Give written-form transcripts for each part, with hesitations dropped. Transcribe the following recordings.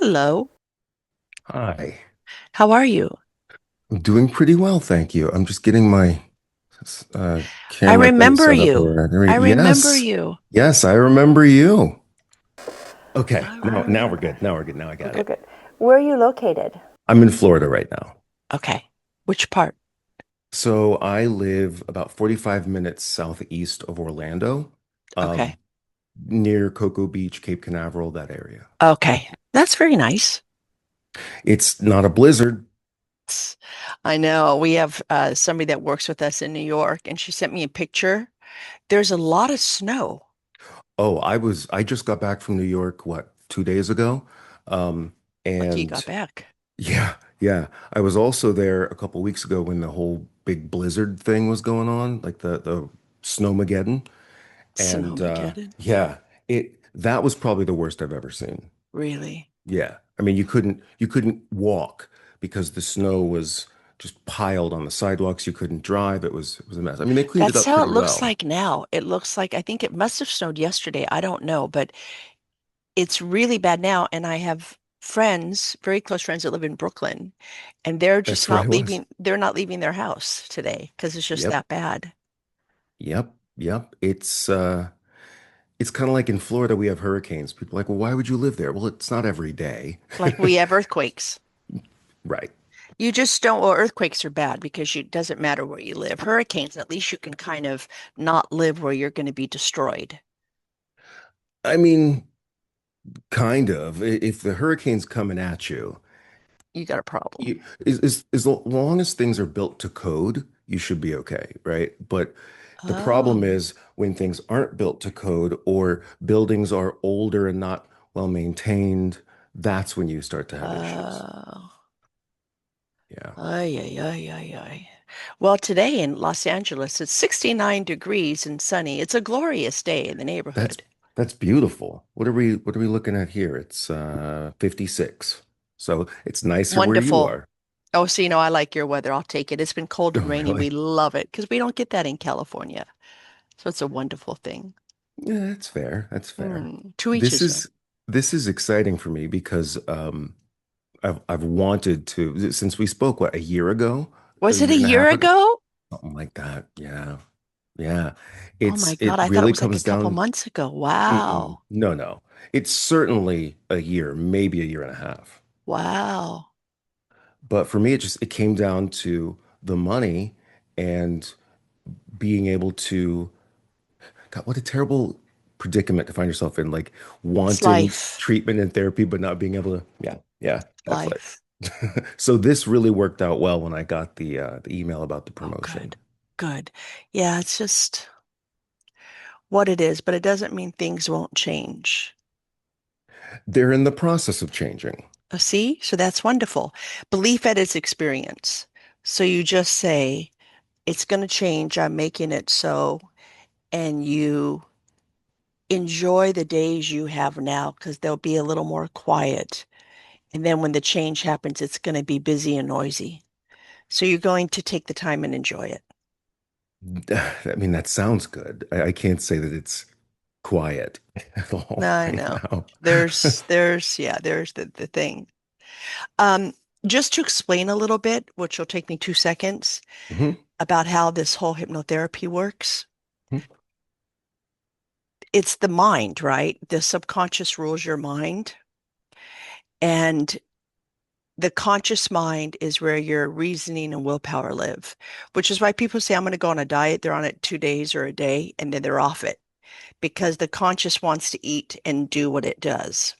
Hello. Hi. How are you? I'm doing pretty well, thank you. I'm just getting my I camera thing remember set up you. here. I remember Yes. you. Yes, I remember you. Okay. All Now we're right. good. Now we're good. Now I got Good, it. good. Where are you located? I'm in Florida right now. Okay. Which part? So I live about 45 minutes southeast of Orlando, Okay. um, near Cocoa Beach, Cape Canaveral, that area. Okay. That's very nice. It's not a blizzard. I know we have somebody that works with us in New York, and she sent me a picture. There's a lot of snow. Oh, I just got back from New York, what, 2 days ago? Um, Lucky you and got back. Yeah, yeah. I was also there a couple weeks ago when the whole big blizzard thing was going on, like the Snowmageddon. And Snowmageddon. yeah, it that was probably the worst I've ever seen. Really? Yeah. I mean, you couldn't walk because the snow was just piled on the sidewalks. You couldn't drive. It was a mess. I mean, they cleaned it That's up how it pretty looks well. like now. It looks like I think it must have snowed yesterday. I don't know, but it's really bad now. And I have friends, very close friends that live in Brooklyn, and they're just That's where I not was. leaving. They're not leaving their house today because it's just Yep. that bad. Yep. Yep. It's kind of like in Florida we have hurricanes. People are like, "Well, why would you live there?" Well, it's not every day. Like we have earthquakes. Right. You just don't, well, earthquakes are bad because it doesn't matter where you live. Hurricanes, at least you can kind of not live where you're going to be destroyed. I mean, kind of. If the hurricane's coming at you, You got a problem. as long as things are built to code, you should be okay, right? But the problem Oh, is when things aren't built to code or buildings are older and not well maintained, that's when you start to have issues. oh, Yeah. ay, ay, ay, ay, ay. Well, today in Los Angeles, it's 69 degrees and sunny. It's a glorious day in the That's neighborhood. that's beautiful. What are we looking at here? It's 56. So it's nicer where you Wonderful. are. Oh, so I like your weather. I'll take it. It's been cold Oh, and rainy. We really? love it because we don't get that in California. So it's a wonderful thing. Yeah, that's fair. That's fair. To each This his own. is this is exciting for me because I've wanted to since we spoke what a year ago, a Was it a year and a year half ago, ago? something like that. Yeah. Yeah. Oh my It God, I thought it really was like a comes couple down months ago. mm-mm, Wow. no, no. It's certainly a year, maybe a year and a half. Wow. But for me it came down to the money and being able to God, what a terrible predicament to find yourself in, like It's wanting life. treatment and therapy, but not being able to. Yeah, yeah, that's Life. life. So this really worked out well when I got the email about the Oh, promotion. good. Good. Yeah, it's just what it is, but it doesn't mean things won't change. They're in the process of changing. See? So that's wonderful. Belief at its experience. So you just say, it's going to change. I'm making it so. And you enjoy the days you have now because they'll be a little more quiet. And then when the change happens, it's going to be busy and noisy. So you're going to take the time and enjoy it. I mean, that sounds good. I can't say that it's quiet at all I right know. now. Yeah, there's the thing. Um, just to explain a little bit, which will take me 2 seconds, Mhm, about how this whole hypnotherapy works. mhm. It's the mind, right? The subconscious rules your mind, and the conscious mind is where your reasoning and willpower live, which is why people say, I'm going to go on a diet. They're on it 2 days or a day, and then they're off it because the conscious wants to eat and do what it does.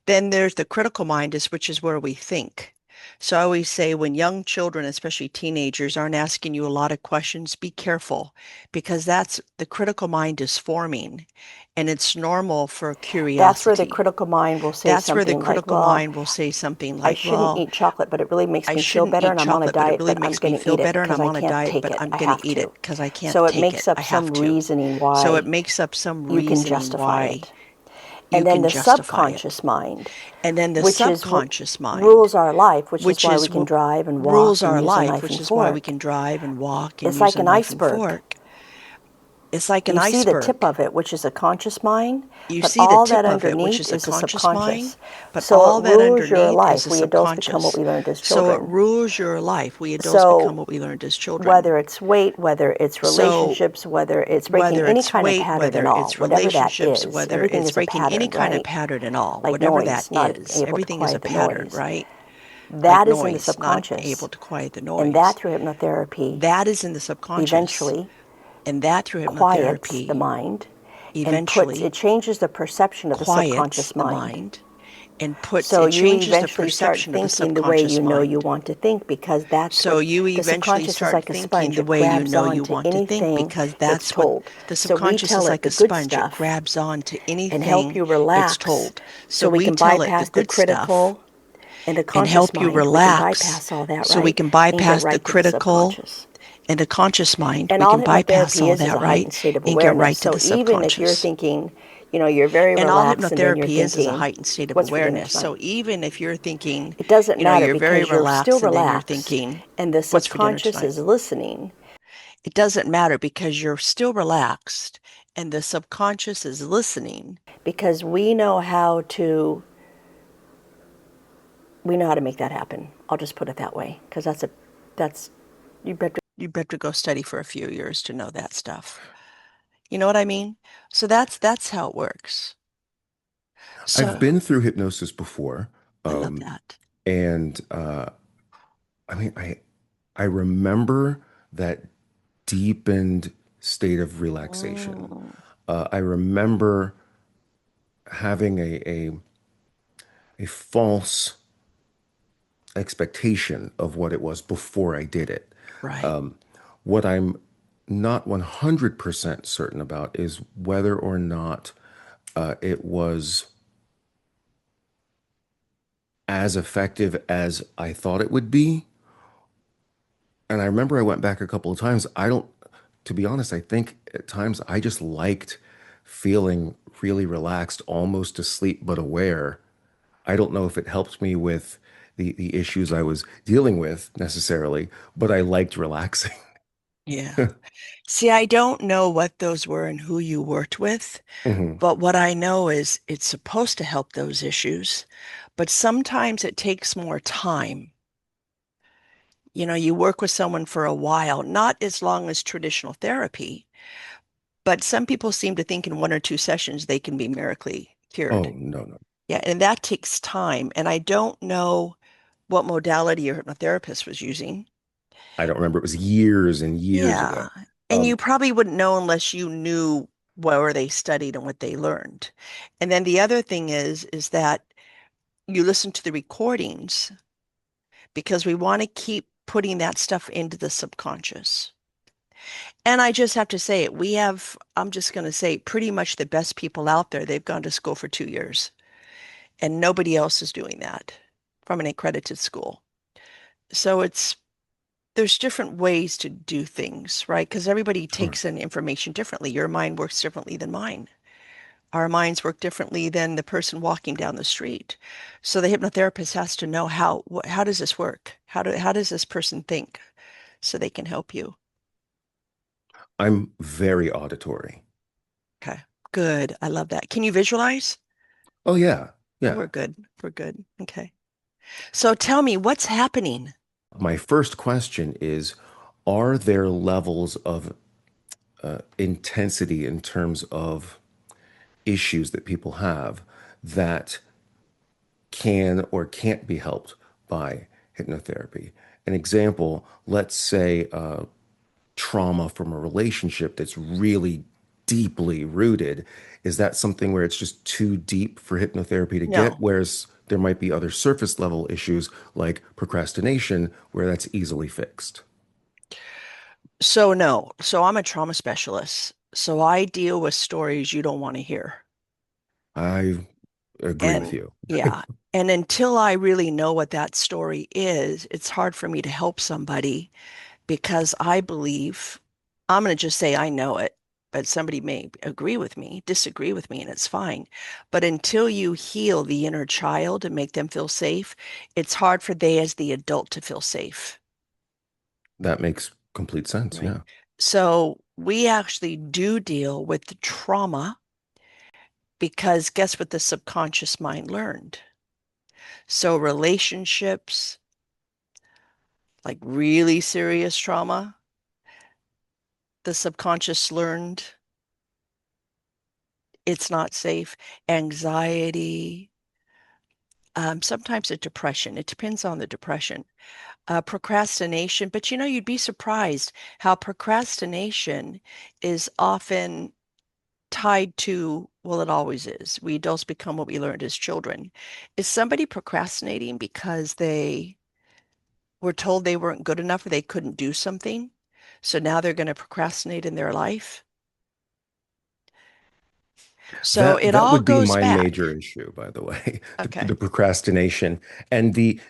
Then there's the critical mind, which is where we think. So I always say when young children, especially teenagers, aren't asking you a lot of questions, be careful because that's the critical mind is forming and it's normal for That's where the curiosity. critical mind will say That's where the something like, critical well, mind will say something I like, shouldn't well, eat chocolate, but it really makes I me feel shouldn't better eat and I'm on a chocolate, but it diet, really but I'm makes me going to feel eat it better and because I'm I on a can't diet, take but it. I'm I going have to eat it to. because I can't So it take makes it. I up have some to. reasoning So it why makes up some you can reasoning justify why it. you And then can the justify it. subconscious mind, And then the which is what subconscious mind, rules our life, which is which why we is can drive and rules walk and our use a life, knife which and is why we fork. can drive and walk and It's use like a an knife and iceberg. fork. It's like an You see the tip iceberg. of it, which is a conscious mind, You but see the all that tip of it, which underneath is a is the conscious mind, subconscious. but So it all that rules your underneath is life. the We adults become what subconscious. we learned as So it children. rules your life. We adults become So what we learned as children. whether it's weight, whether it's So relationships, whether it's breaking whether any it's kind of weight, pattern at whether all, it's whatever that relationships, is, whether everything it's is a breaking any pattern, kind of right? pattern at all, Like whatever that noise, not is, able to everything is a quiet the pattern, noise. right? Like That is in the noise, not able subconscious. to quiet the And noise. that through hypnotherapy That is in the subconscious. eventually And that through quiets the hypnotherapy mind and it eventually changes the perception of the quiets subconscious the mind. mind and So it you changes the eventually start perception of the thinking the way you subconscious know you mind. want to think because that's So what you the eventually subconscious is start like a thinking sponge. the It way you grabs know on you to want to think anything because it's that's what told. the So we subconscious tell is it like the a good sponge. It stuff grabs on to and help anything you it's relax told. So so we we can tell it the bypass the good stuff critical and the and conscious help you mind. We can relax bypass all that, so we right? can And get bypass the right to the critical subconscious. and the conscious mind. And We all can bypass hypnotherapy all is that, a right? heightened state of And get awareness. right to So the even if you're subconscious. thinking, you're very And all relaxed and then you're hypnotherapy is a thinking, heightened state of what's for dinner awareness. tonight? So even if you're thinking, It doesn't matter you're very because you're still relaxed and then you're relaxed thinking, and the what's for dinner subconscious tonight? is listening It doesn't matter because you're still relaxed and the subconscious is listening. because we know how to make that happen. I'll just put it that way because that's you better. You better go study for a few years to know that stuff. You know what I mean? So that's how it works. I've So been through hypnosis before, I love um, that. and I mean, I remember that deepened state of relaxation. Mm, I remember having a false expectation of what it was before I did it. right. What I'm not 100% certain about is whether or not it was as effective as I thought it would be. And I remember I went back a couple of times. To be honest, I think at times I just liked feeling really relaxed, almost asleep, but aware. I don't know if it helped me with the issues I was dealing with necessarily, but I liked relaxing. Yeah. See, I don't know what those were and who you worked with, Mhm. but what I know is it's supposed to help those issues, but sometimes it takes more time. You work with someone for a while, not as long as traditional therapy, but some people seem to think in 1 or 2 sessions they can be miraculously cured. Oh, no, no. Yeah, and that takes time. And I don't know what modality your hypnotherapist was using. I don't remember. It was years and years Yeah. ago. And you Um, probably wouldn't know unless you knew where they studied and what they learned. And then the other thing is that you listen to the recordings because we want to keep putting that stuff into the subconscious. And I just have to say it. I'm just going to say, pretty much the best people out there. They've gone to school for 2 years, and nobody else is doing that from an accredited school. So there's different ways to do things, right? Because everybody sure. takes in information differently. Your mind works differently than mine. Our minds work differently than the person walking down the street. So the hypnotherapist has to know how does this work? How does this person think so they can help you? I'm very auditory. Okay. Good. I love that. Can you visualize? Oh, yeah. Oh, Yeah. we're good. We're good. Okay. So tell me what's happening? My first question is, are there levels of intensity in terms of issues that people have that can or can't be helped by hypnotherapy? An example, let's say trauma from a relationship that's really deeply rooted. Is that something where it's just too deep for hypnotherapy to get? No. Whereas there might be other surface level issues like procrastination where that's easily fixed. So no. So I'm a trauma specialist. So I deal with stories you don't want to hear. I agree with And you. yeah. And until I really know what that story is, it's hard for me to help somebody because I believe, I'm going to just say I know it, but somebody may agree with me, disagree with me, and it's fine. But until you heal the inner child and make them feel safe, it's hard for they as the adult to feel safe, That makes complete sense. right? Yeah. So we actually do deal with the trauma because guess what the subconscious mind learned? So relationships, like really serious trauma, the subconscious learned it's not safe. Anxiety, sometimes a depression. It depends on the depression. Procrastination, but you'd be surprised how procrastination is often tied to, well, it always is. We adults become what we learned as children. Is somebody procrastinating because they were told they weren't good enough or they couldn't do something? So now they're going to procrastinate in their life. So That it that all would be goes my back. major issue, by the way, the Okay. procrastination and the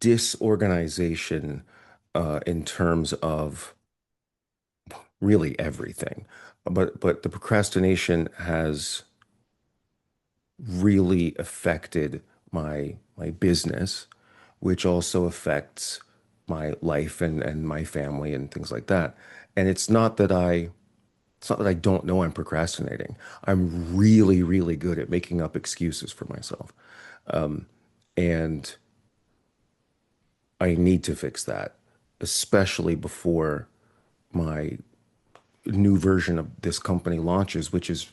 disorganization in terms of really everything. But the procrastination has really affected my business, which also affects my life and my family and things like that. And it's not that I don't know I'm procrastinating. I'm really, really good at making up excuses for myself. And I need to fix that, especially before my new version of this company launches, which is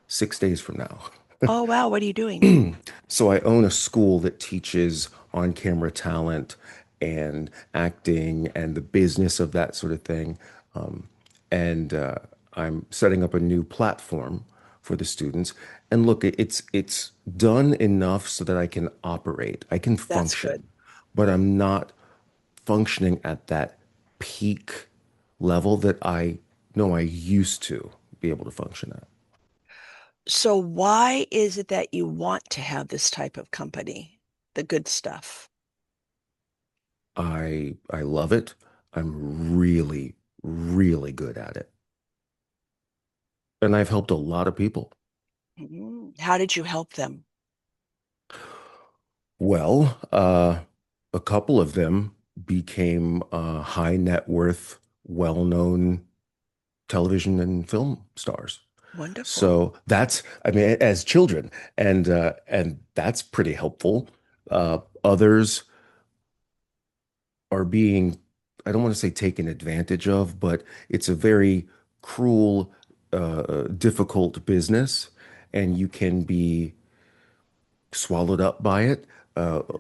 6 days from now. Oh, wow. What are you doing? So I own a school that teaches on-camera talent and acting and the business of that sort of thing. And I'm setting up a new platform for the students. And look, it's done enough so that I can operate, I can That's good. function, but I'm not functioning at that peak level that I know I used to be able to function at. So why is it that you want to have this type of company? The good stuff. I love it. I'm really, really good at it. And I've helped a lot of people. How did you help them? Well, a couple of them became high net worth, well-known television and film stars. Wonderful. So that's, I mean, as children, and that's pretty helpful. Others are being, I don't want to say taken advantage of, but it's a very cruel, difficult business, and you can be swallowed up by it.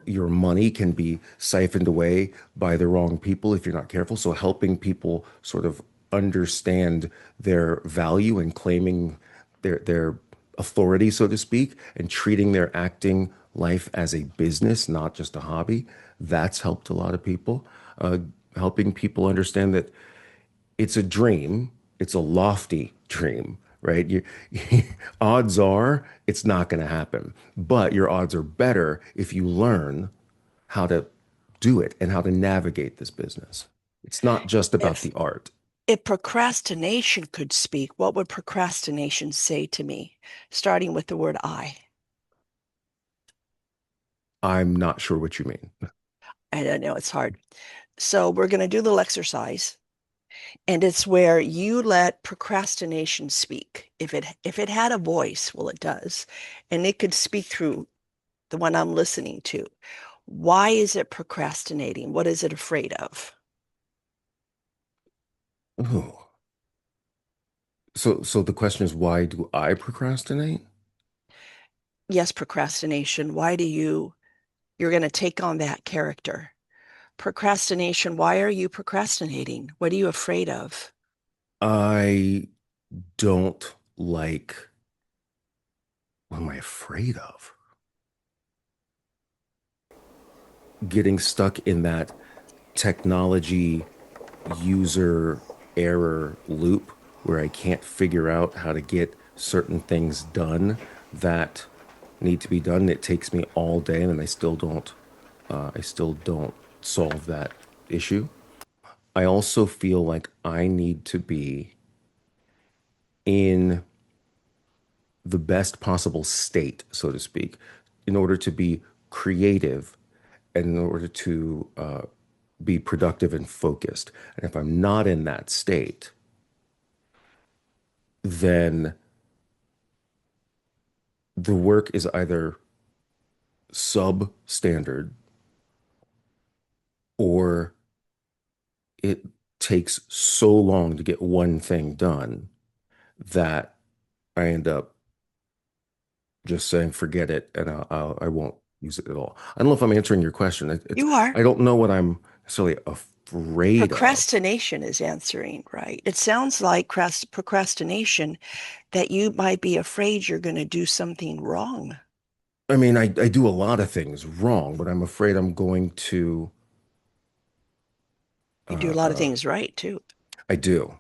Your money can be siphoned away by the wrong people if you're not careful. So helping people sort of understand their value and claiming their authority, so to speak, and treating their acting life as a business, not just a hobby, that's helped a lot of people. Uh, Helping people understand that it's a dream. It's a lofty dream, right? Odds are it's not going to happen, but your odds are better if you learn how to do it and how to navigate this business. It's not just about If the art. if procrastination could speak, what would procrastination say to me? Starting with the word I. I'm not sure what you mean. I don't know, it's hard. So we're going to do a little exercise, and it's where you let procrastination speak. If it had a voice, well, it does, and it could speak through the one I'm listening to. Why is it procrastinating? What is it afraid of? Oh, so the question is, why do I procrastinate? Yes, procrastination. You're going to take on that character. Procrastination. Why are you procrastinating? What are you afraid of? I don't like, what am I afraid of? Getting stuck in that technology user error loop where I can't figure out how to get certain things done that need to be done. It takes me all day and I still don't solve that issue. I also feel like I need to be in the best possible state, so to speak, in order to be creative and in order to be productive and focused. And if I'm not in that state, then the work is either substandard or it takes so long to get one thing done that I end up just saying, forget it, and I won't use it at all. I don't know if I'm answering your question. You are. I don't know what I'm necessarily afraid of. Procrastination is answering, right? It sounds like procrastination that you might be afraid you're going to do something wrong. I mean, I do a lot of things wrong, but I'm afraid I'm going to, You do a uh, lot of uh, things right too. I do.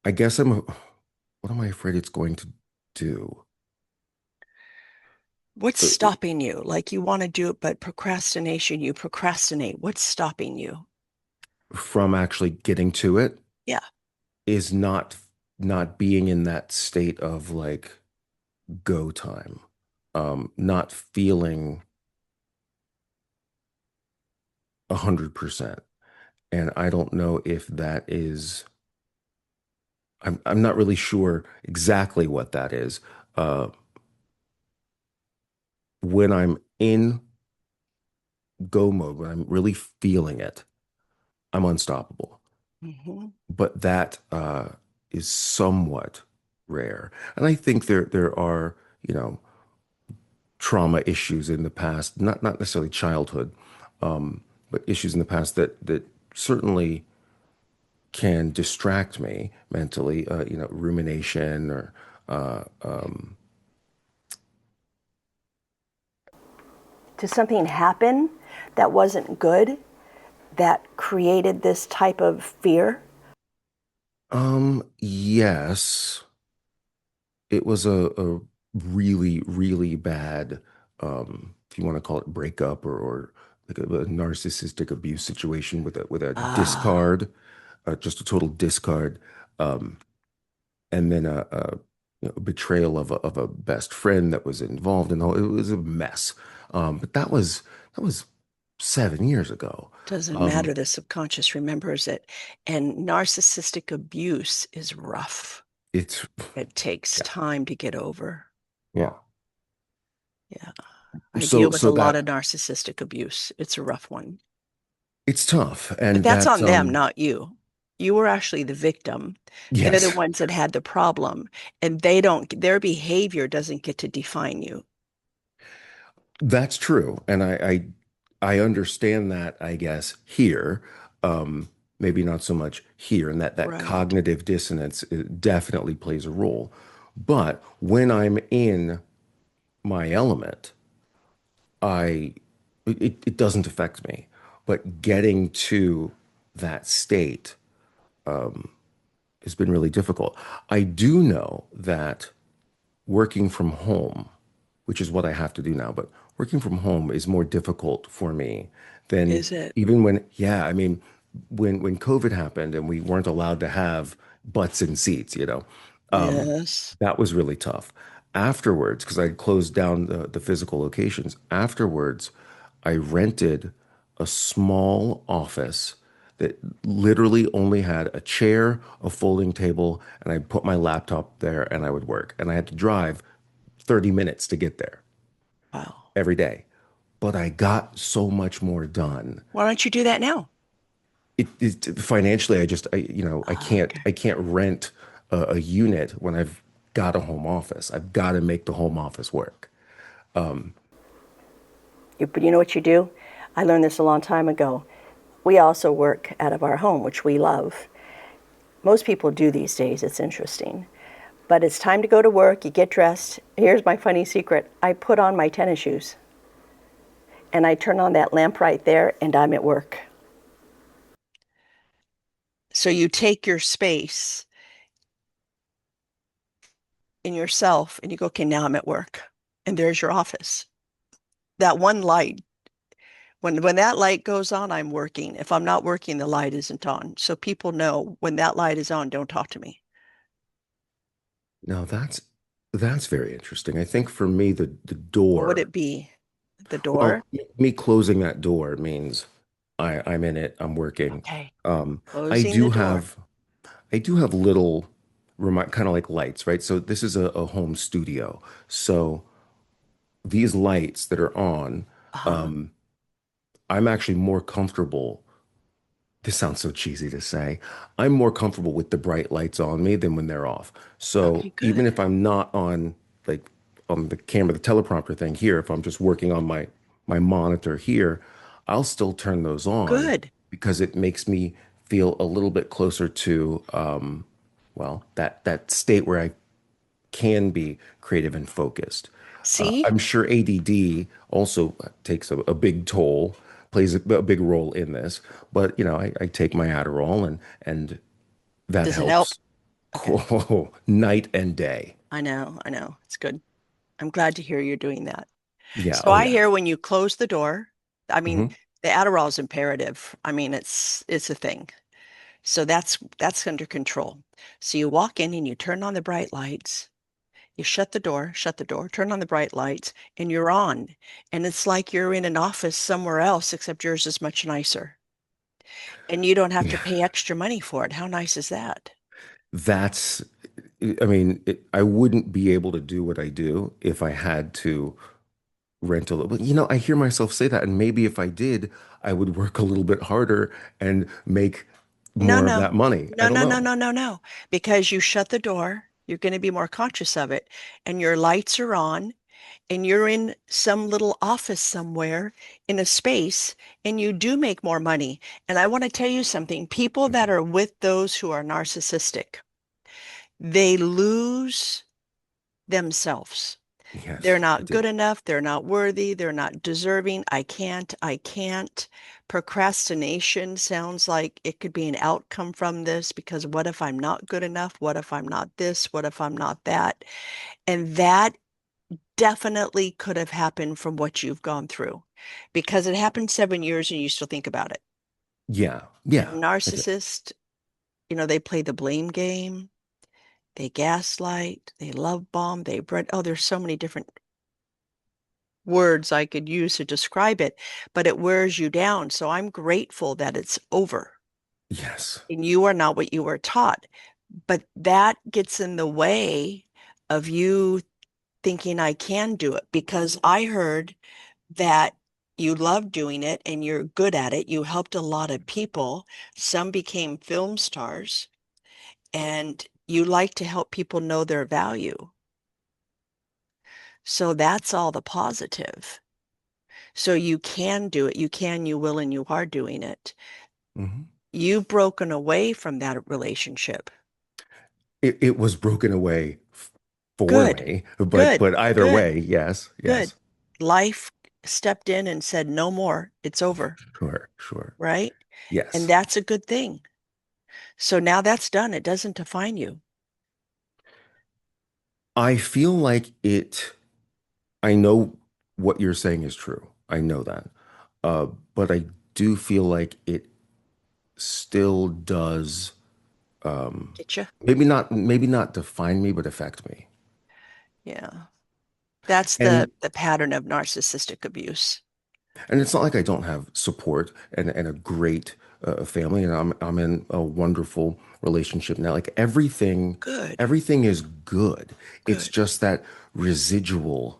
I guess what am I afraid it's going to do? What's Uh, stopping you? Like you want to do it, but procrastination, you procrastinate. What's stopping you? from actually getting to it Yeah. is not being in that state of like go time, not feeling 100%. And I don't know if that is, I'm not really sure exactly what that is. Uh, when I'm in go mode, when I'm really feeling it, I'm unstoppable. Hmm. But that is somewhat rare. And I think there are, you know, trauma issues in the past, not necessarily childhood, but issues in the past that certainly can distract me mentally. Rumination or uh, um, Did something happen that wasn't good that created this type of fear? yes, it was a really, really bad, if you want to call it breakup or like a narcissistic abuse situation with a Ah, discard, just a total discard, um, and then a betrayal of a best friend that was involved in the whole. It was a mess. But that was 7 years ago. doesn't Um, matter. The subconscious remembers it. And narcissistic abuse is rough. it's It takes yeah, time to get over. yeah. Yeah. I deal with a So lot that of narcissistic abuse. It's a rough one. it's tough, But and that's that on them, not you. You were actually the victim. They're the yes, ones that had the problem, and they don't, their behavior doesn't get to define you. that's true, and I understand that, I guess, here. Um, Maybe not so much here, and that Right. cognitive dissonance definitely plays a role. But when I'm in my element, I it doesn't affect me. But getting to that state has been really difficult. I do know that working from home, which is what I have to do now, but working from home is more difficult for me than Is it? even yeah, I mean, when COVID happened and we weren't allowed to have butts in seats, Yes. that was really tough. Afterwards, because I closed down the physical locations, afterwards, I rented a small office that literally only had a chair, a folding table, and I put my laptop there and I would work. And I had to drive 30 minutes to get there Wow. every day. But I got so much more done. Why don't you do that now? Financially, Ah, okay. I can't rent a unit when I've got a home office. I've got to make the home office work. But you know what you do? I learned this a long time ago. We also work out of our home, which we love. Most people do these days. It's interesting. But it's time to go to work. You get dressed. Here's my funny secret. I put on my tennis shoes and I turn on that lamp right there and I'm at work. So you take your space in yourself and you go, okay, now I'm at work. And there's your office. That one light, when that light goes on, I'm working. If I'm not working, the light isn't on. So people know when that light is on, don't talk to me. Now that's very interesting. I think for me, the What would door, it be? The door? well, me closing that door means I'm in it. I'm working. Okay. Um, I Closing the do door. have I do have little remind kind of like lights, right? So this is a home studio. So these lights that are on, Uh-huh. um, I'm actually more comfortable. This sounds so cheesy to say. I'm more comfortable with the bright lights on me than when they're off. So Okay, even good. if I'm not on like on the camera, the teleprompter thing here, if I'm just working on my monitor here, I'll still turn those on Good. because it makes me feel a little bit closer to well, that state where I can be creative and focused. See? I'm sure ADD also takes a big toll, plays a big role in this. But I take my Adderall and that Does it help? helps. Okay. Oh, night and day. I know. I know. It's good. I'm glad to hear you're doing that. Yeah. So Oh I yeah. hear when you close the door, I mean, Hmm. the Adderall is imperative. I mean, it's a thing. So that's under control. So you walk in and you turn on the bright lights. You shut the door, turn on the bright lights, and you're on. And it's like you're in an office somewhere else, except yours is much nicer. And you don't have to Yeah. pay extra money for it. How nice is that? That's. I mean, I wouldn't be able to do what I do if I had to rent a little. But I hear myself say that, and maybe if I did, I would work a little bit harder and make No, more of no, that money. I no, don't no, no, know. no, no, no. Because you shut the door, you're going to be more conscious of it, and your lights are on, and you're in some little office somewhere in a space, and you do make more money. And I want to tell you something, people that are with those who are narcissistic, they lose themselves. They're Yes, I not do. good enough. They're not worthy. They're not deserving. I can't. I can't. Procrastination sounds like it could be an outcome from this because what if I'm not good enough? What if I'm not this? What if I'm not that? And that definitely could have happened from what you've gone through because it happened 7 years and you still think about it. Yeah, And yeah. narcissists, they play the blame game. They gaslight, they love bomb, they bread. Oh, there's so many different words I could use to describe it, but it wears you down. So I'm grateful that it's over Yes. and you are not what you were taught. But that gets in the way of you thinking I can do it because I heard that you love doing it and you're good at it. You helped a lot of people. Some became film stars and you like to help people know their value. So that's all the positive. So you can do it. You can, you will, and you are doing it. Hmm. You've broken away from that relationship. It was broken away for Good, me, but good, either good, way, yes, good. yes, Life stepped in and said, no more. It's over, sure, sure, right? And yes. that's a good thing. So now that's done. It doesn't define you. I feel like it. I know what you're saying is true. I know that, uh, but I do feel like it still does. Um, Get you? maybe not define me, but affect me. Yeah. That's the And the pattern of narcissistic abuse. And it's not like I don't have support and a great family, and I'm in a wonderful relationship now. Like Good, everything is good. It's good. just that residual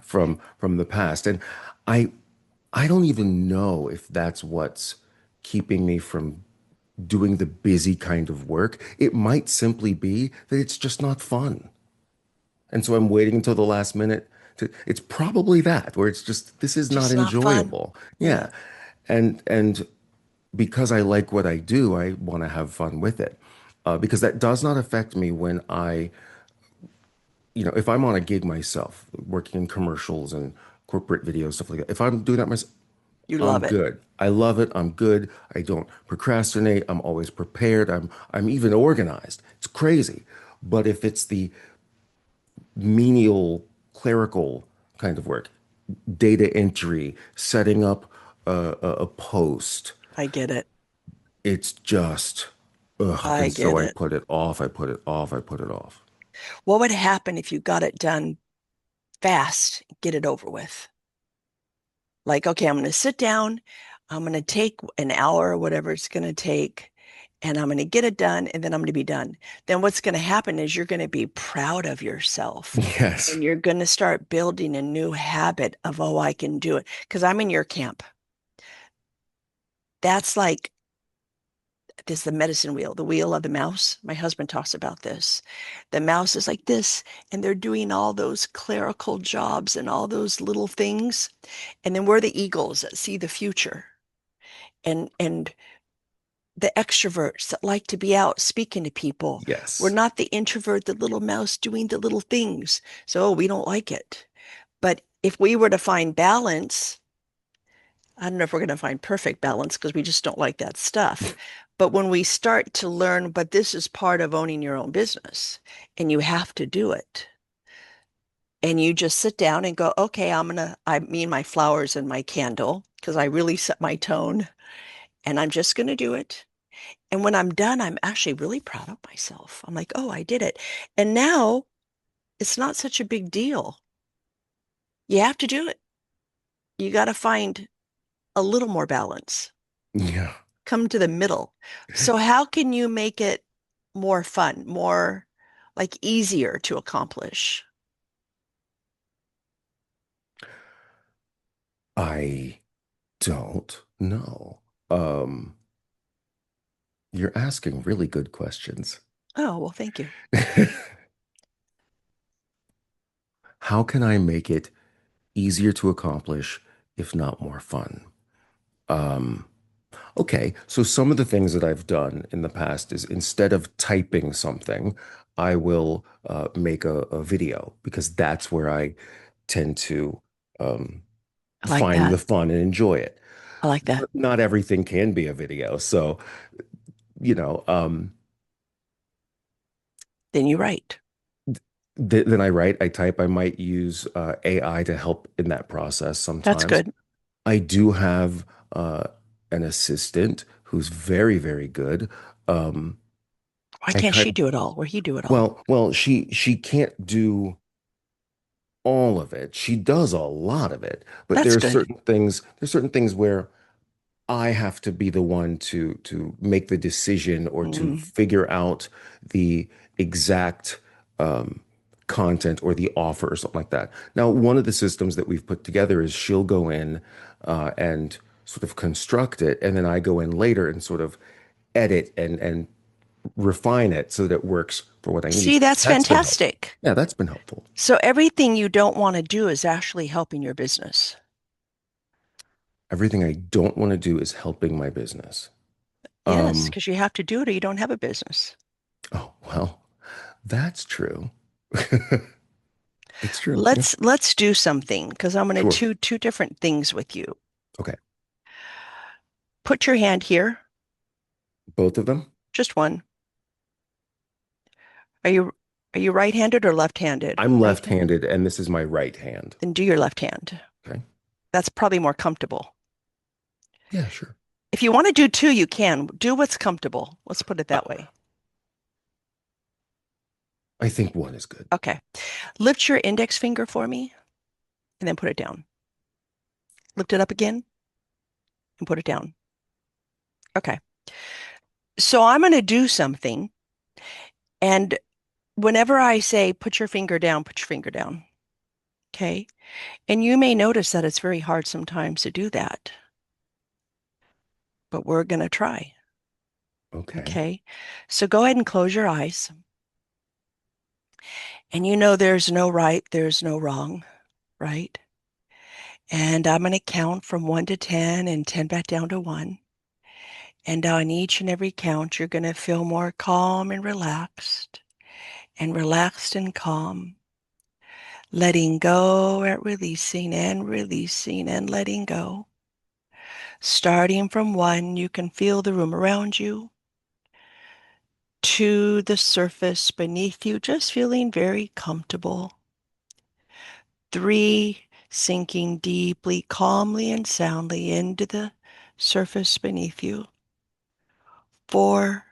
from the past, and I I don't even know if that's what's keeping me from doing the busy kind of work. It might simply be that it's just not fun. And so I'm waiting until the last minute it's probably that where it's just this is not Just not fun. enjoyable. Yeah. Yeah. And because I like what I do, I want to have fun with it. Because that does not affect me when if I'm on a gig myself, working in commercials and corporate videos, stuff like that. If I'm doing that myself, You I'm love it. good. I love it. I'm good. I don't procrastinate. I'm always prepared. I'm even organized. It's crazy. But if it's the menial clerical kind of work, data entry, setting up a post. I get it. It's just, ugh. I And so get I it. put it off. I put it off. I put it off. What would happen if you got it done fast, get it over with? Like, okay, I'm going to sit down. I'm going to take an hour or whatever it's going to take, and I'm going to get it done, and then I'm going to be done. Then what's going to happen is you're going to be proud of yourself, Yes. and you're going to start building a new habit of, oh, I can do it. Because I'm in your camp. That's like this the medicine wheel, the wheel of the mouse. My husband talks about this. The mouse is like this, and they're doing all those clerical jobs and all those little things. And then we're the eagles that see the future. And the extroverts that like to be out speaking to people. We're Yes. not the introvert, the little mouse doing the little things. So we don't like it. But if we were to find balance, I don't know if we're going to find perfect balance because we just don't like that stuff. But when we start to learn, but this is part of owning your own business and you have to do it. And you just sit down and go, okay, I mean, my flowers and my candle, because I really set my tone and I'm just going to do it. And when I'm done, I'm actually really proud of myself. I'm like, oh, I did it. And now it's not such a big deal. You have to do it. You got to find a little more balance, Yeah. come to the middle. So, how can you make it more fun, more like easier to accomplish? I don't know. Um, you're asking really good questions. Oh, well, thank you. How can I make it easier to accomplish, if not more fun? Um, okay, so some of the things that I've done in the past is instead of typing something, I will make a video because that's where I tend to um, I like find the that. fun and enjoy it. I like that. But not everything can be a video. So, you know, Then you write. then I write, I type, I might use AI to help in that process That's sometimes. good. I do have an assistant who's very, very good. Um, Why I can't kind she do it all or he do it all? well, she can't do all of it. She does a lot of it, but That's good. there's certain things where I have to be the one to make the decision or to Mm. figure out the exact um, content or the offer or something like that. Now, one of the systems that we've put together is she'll go in and sort of construct it, and then I go in later and sort of edit and refine it so that it works for what I need. See, that's That's been helpful. fantastic. Yeah, that's been helpful. So everything you don't want to do is actually helping your business. Everything I don't want to do is helping my business. Yes, Um, because you have to do it or you don't have a business. oh, well, that's true. It's true. Yeah, Let's do something because I'm going to sure. do two different things with you. Okay. Put your hand here, Both of them? just one. Are you are you right-handed or left-handed? I'm Right-handed. left-handed and this is my right hand. Then do your left hand. Okay. That's probably more comfortable. Yeah, sure. If you want to do two, you can. Do what's comfortable. Let's put it Uh, that way. I think one is good. Okay. Lift your index finger for me and then put it down. Lift it up again and put it down. Okay. So I'm going to do something. And whenever I say put your finger down, put your finger down. Okay. And you may notice that it's very hard sometimes to do that, but we're going to try. Okay. Okay. So go ahead and close your eyes. And you know there's no right, there's no wrong, right? And I'm going to count from 1 to 10 and 10 back down to 1. And on each and every count, you're going to feel more calm and relaxed and calm, letting go and releasing and letting go. Starting from 1, you can feel the room around you, to the surface beneath you, just feeling very comfortable. 3, sinking deeply, calmly, and soundly into the surface beneath you. 4,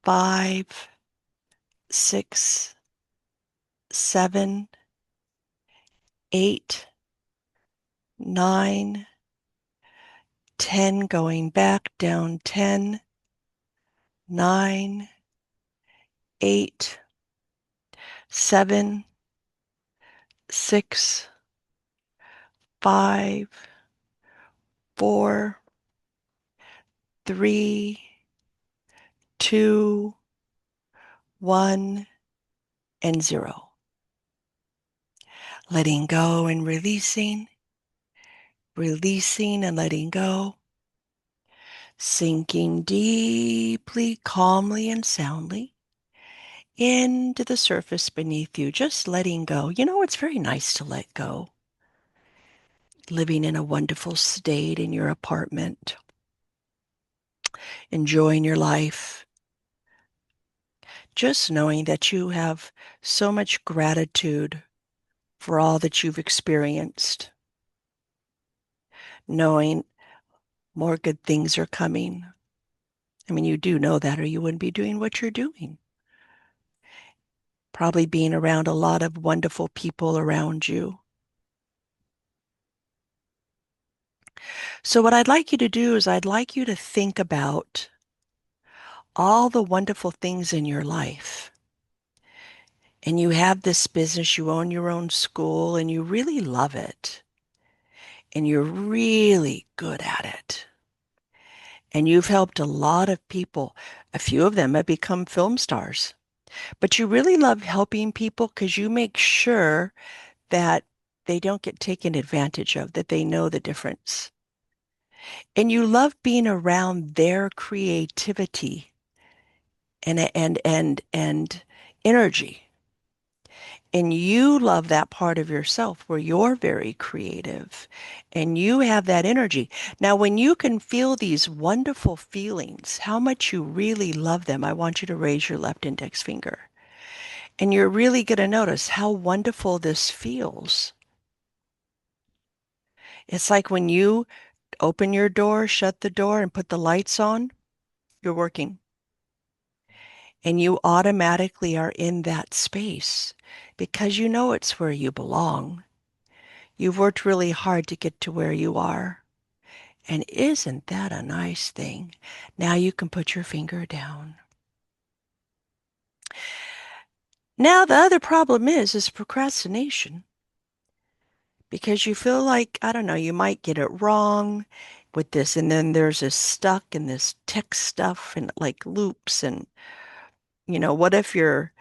5, 6, 7, 8, 9, 10 going back down 10, 9, 8, 7, 6, 5, 4, 3, 2, 1, and 0. Letting go and releasing, releasing and letting go, sinking deeply, calmly, and soundly into the surface beneath you, just letting go. You know, it's very nice to let go. Living in a wonderful state in your apartment, enjoying your life, just knowing that you have so much gratitude for all that you've experienced, knowing more good things are coming. I mean, you do know that, or you wouldn't be doing what you're doing. Probably being around a lot of wonderful people around you. So what I'd like you to do is I'd like you to think about all the wonderful things in your life. And you have this business, you own your own school, and you really love it. And you're really good at it. And you've helped a lot of people. A few of them have become film stars. But you really love helping people because you make sure that they don't get taken advantage of, that they know the difference. And you love being around their creativity and energy. And you love that part of yourself where you're very creative and you have that energy. Now, when you can feel these wonderful feelings, how much you really love them, I want you to raise your left index finger. And you're really going to notice how wonderful this feels. It's like when you open your door, shut the door, and put the lights on, you're working. And you automatically are in that space because you know it's where you belong. You've worked really hard to get to where you are. And isn't that a nice thing? Now you can put your finger down. Now the other problem is procrastination because you feel like, I don't know, you might get it wrong with this. And then there's this stuck in this tech stuff and like loops. And, what if you're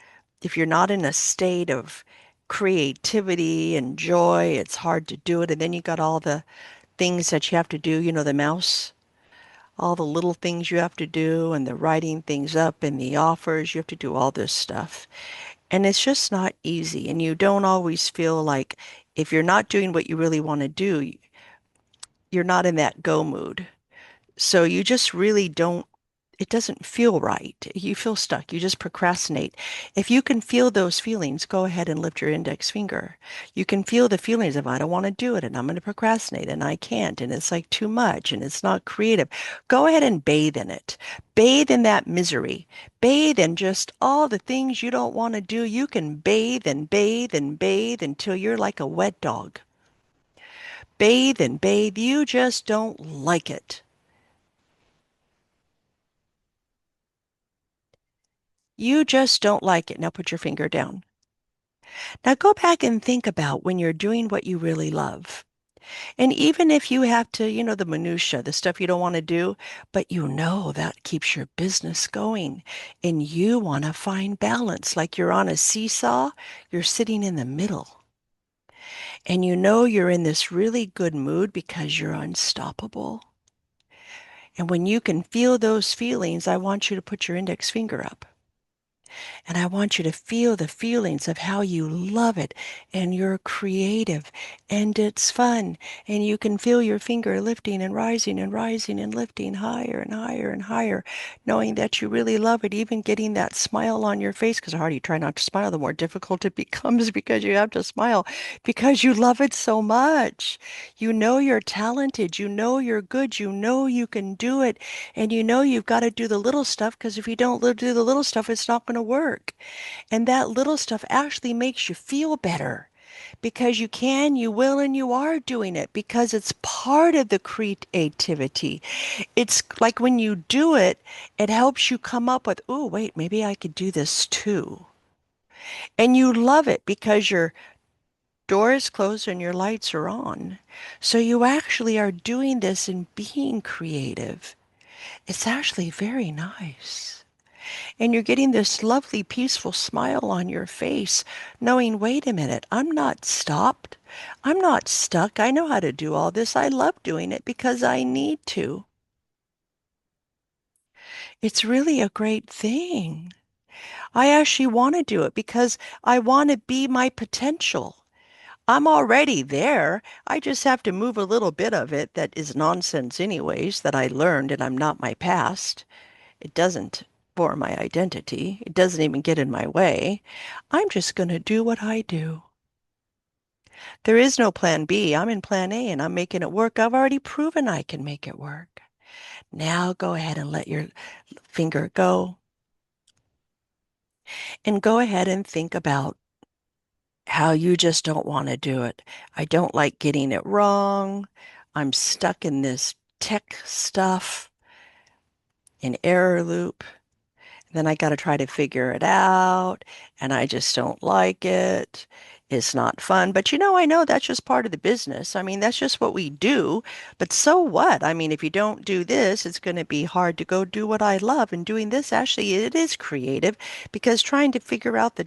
not in a state of creativity and joy, it's hard to do it. And then you got all the things that you have to do, the mouse, all the little things you have to do and the writing things up and the offers, you have to do all this stuff. And it's just not easy. And you don't always feel like if you're not doing what you really want to do, you're not in that go mood. So you just really don't, it doesn't feel right. You feel stuck. You just procrastinate. If you can feel those feelings, go ahead and lift your index finger. You can feel the feelings of, I don't want to do it and I'm going to procrastinate and I can't and it's like too much and it's not creative. Go ahead and bathe in it. Bathe in that misery. Bathe in just all the things you don't want to do. You can bathe and bathe and bathe until you're like a wet dog. Bathe and bathe. You just don't like it. You just don't like it. Now put your finger down. Now go back and think about when you're doing what you really love. And even if you have to, the minutia, the stuff you don't want to do, but that keeps your business going and you want to find balance. Like you're on a seesaw, you're sitting in the middle. And you're in this really good mood because you're unstoppable. And when you can feel those feelings, I want you to put your index finger up. And I want you to feel the feelings of how you love it and you're creative and it's fun. And you can feel your finger lifting and rising and lifting higher and higher and higher, knowing that you really love it, even getting that smile on your face. Because the harder you try not to smile, the more difficult it becomes because you have to smile because you love it so much. You know you're talented. You know you're good. You know you can do it. And you've got to do the little stuff because if you don't do the little stuff, it's not going to work. And that little stuff actually makes you feel better. because you can, you will, and you are doing it because it's part of the creativity. It's like when you do it, it helps you come up with, oh, wait, maybe I could do this too. And you love it because your door is closed and your lights are on. So you actually are doing this and being creative. It's actually very nice. And you're getting this lovely, peaceful smile on your face, knowing, wait a minute, I'm not stopped. I'm not stuck. I know how to do all this. I love doing it because I need to. It's really a great thing. I actually want to do it because I want to be my potential. I'm already there. I just have to move a little bit of it that is nonsense anyways, that I learned and I'm not my past. It doesn't form my identity. It doesn't even get in my way. I'm just going to do what I do. There is no plan B. I'm in plan A and I'm making it work. I've already proven I can make it work. Now go ahead and let your finger go and go ahead and think about how you just don't want to do it. I don't like getting it wrong. I'm stuck in this tech stuff, an error loop. Then I got to try to figure it out, and I just don't like it. It's not fun. But I know that's just part of the business. I mean, that's just what we do. But so what? I mean, if you don't do this, it's going to be hard to go do what I love. And doing this, actually, it is creative because trying to figure out the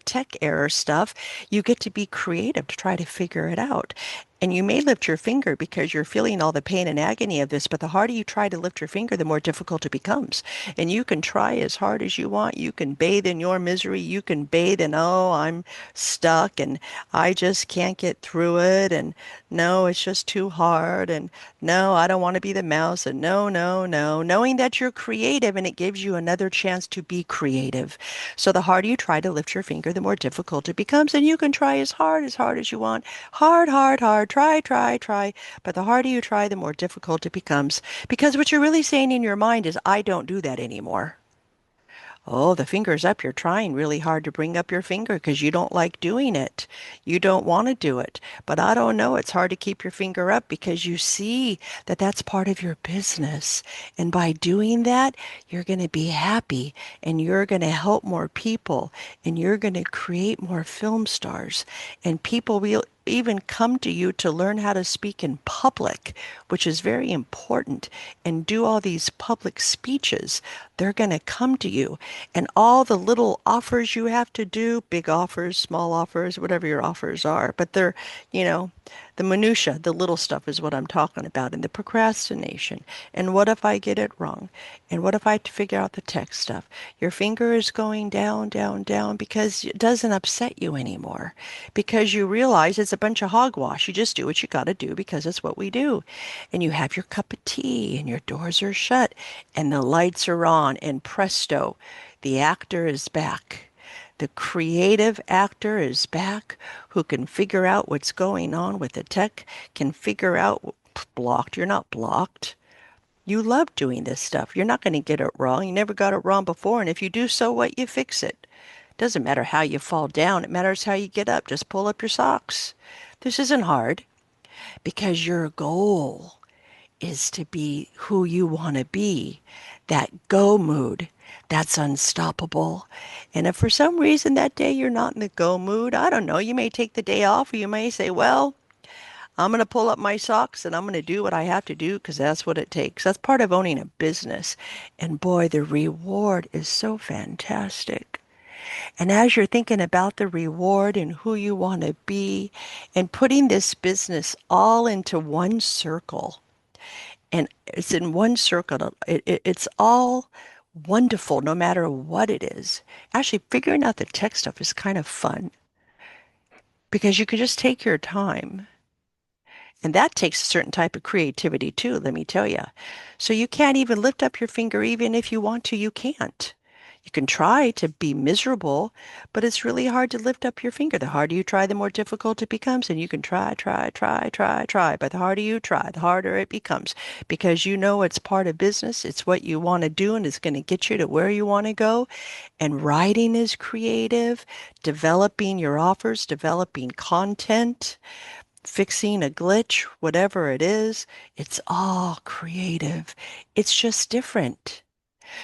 tech error stuff, you get to be creative to try to figure it out. And you may lift your finger because you're feeling all the pain and agony of this, but the harder you try to lift your finger, the more difficult it becomes. And you can try as hard as you want. You can bathe in your misery. You can bathe in, oh, I'm stuck and I just can't get through it. And no, it's just too hard. And no, I don't want to be the mouse. And no, no, no. Knowing that you're creative and it gives you another chance to be creative. So the harder you try to lift your finger, the more difficult it becomes. And you can try as hard as you want. Hard, hard, hard. Try, try, try. But the harder you try, the more difficult it becomes. Because what you're really saying in your mind is, I don't do that anymore. Oh, the finger's up. You're trying really hard to bring up your finger because you don't like doing it. You don't want to do it. But I don't know. It's hard to keep your finger up because you see that that's part of your business. And by doing that, you're going to be happy and you're going to help more people and you're going to create more film stars. And people will even come to you to learn how to speak in public, which is very important, and do all these public speeches. They're going to come to you. And all the little offers you have to do, big offers, small offers, whatever your offers are, but they're, you know, the minutia, the little stuff is what I'm talking about, and the procrastination. And what if I get it wrong? And what if I have to figure out the tech stuff? Your finger is going down, down, down because it doesn't upset you anymore. Because you realize it's a bunch of hogwash. You just do what you got to do because it's what we do. And you have your cup of tea and your doors are shut and the lights are on and presto, the actor is back. The creative actor is back who can figure out what's going on with the tech, can figure out blocked. You're not blocked. You love doing this stuff. You're not going to get it wrong. You never got it wrong before. And if you do so what, you fix it. Doesn't matter how you fall down. It matters how you get up. Just pull up your socks. This isn't hard because your goal is to be who you want to be, that go mood, that's unstoppable. And if for some reason that day you're not in the go mood, I don't know, you may take the day off or you may say, well, I'm going to pull up my socks and I'm going to do what I have to do because that's what it takes. That's part of owning a business. And boy, the reward is so fantastic. And as you're thinking about the reward and who you want to be and putting this business all into one circle, and it's in one circle. It's all wonderful no matter what it is. Actually, figuring out the tech stuff is kind of fun because you can just take your time. And that takes a certain type of creativity too, let me tell you. So you can't even lift up your finger even if you want to, you can't. You can try to be miserable, but it's really hard to lift up your finger. The harder you try, the more difficult it becomes. And you can try. But the harder you try, the harder it becomes because you know it's part of business. It's what you want to do and it's going to get you to where you want to go. And writing is creative, developing your offers, developing content, fixing a glitch, whatever it is, it's all creative. It's just different.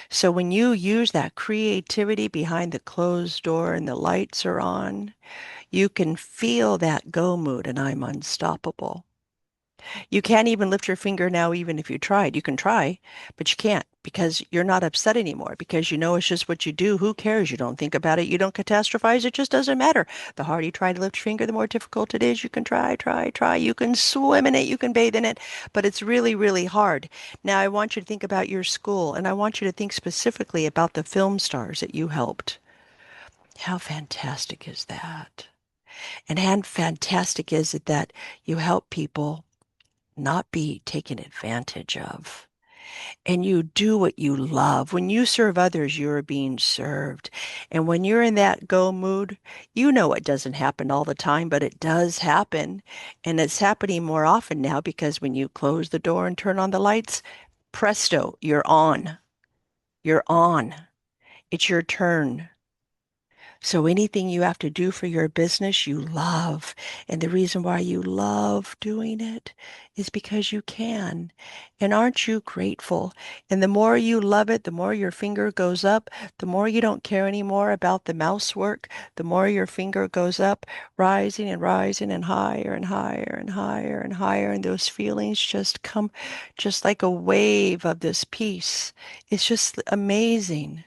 So when you use that creativity behind the closed door and the lights are on, you can feel that go mood and I'm unstoppable. You can't even lift your finger now, even if you tried. You can try, but you can't because you're not upset anymore because you know it's just what you do. Who cares? You don't think about it. You don't catastrophize. It just doesn't matter. The harder you try to lift your finger, the more difficult it is. You can try. You can swim in it. You can bathe in it, but it's really, really hard. Now, I want you to think about your school and I want you to think specifically about the film stars that you helped. How fantastic is that? And how fantastic is it that you help people not be taken advantage of. And you do what you love. When you serve others, you're being served. And when you're in that go mood, you know it doesn't happen all the time, but it does happen. And it's happening more often now because when you close the door and turn on the lights, presto, you're on. You're on. It's your turn. So anything you have to do for your business, you love. And the reason why you love doing it is because you can. And aren't you grateful? And the more you love it, the more your finger goes up, the more you don't care anymore about the mouse work, the more your finger goes up, rising and higher and higher and higher and higher. And those feelings just come just like a wave of this peace. It's just amazing.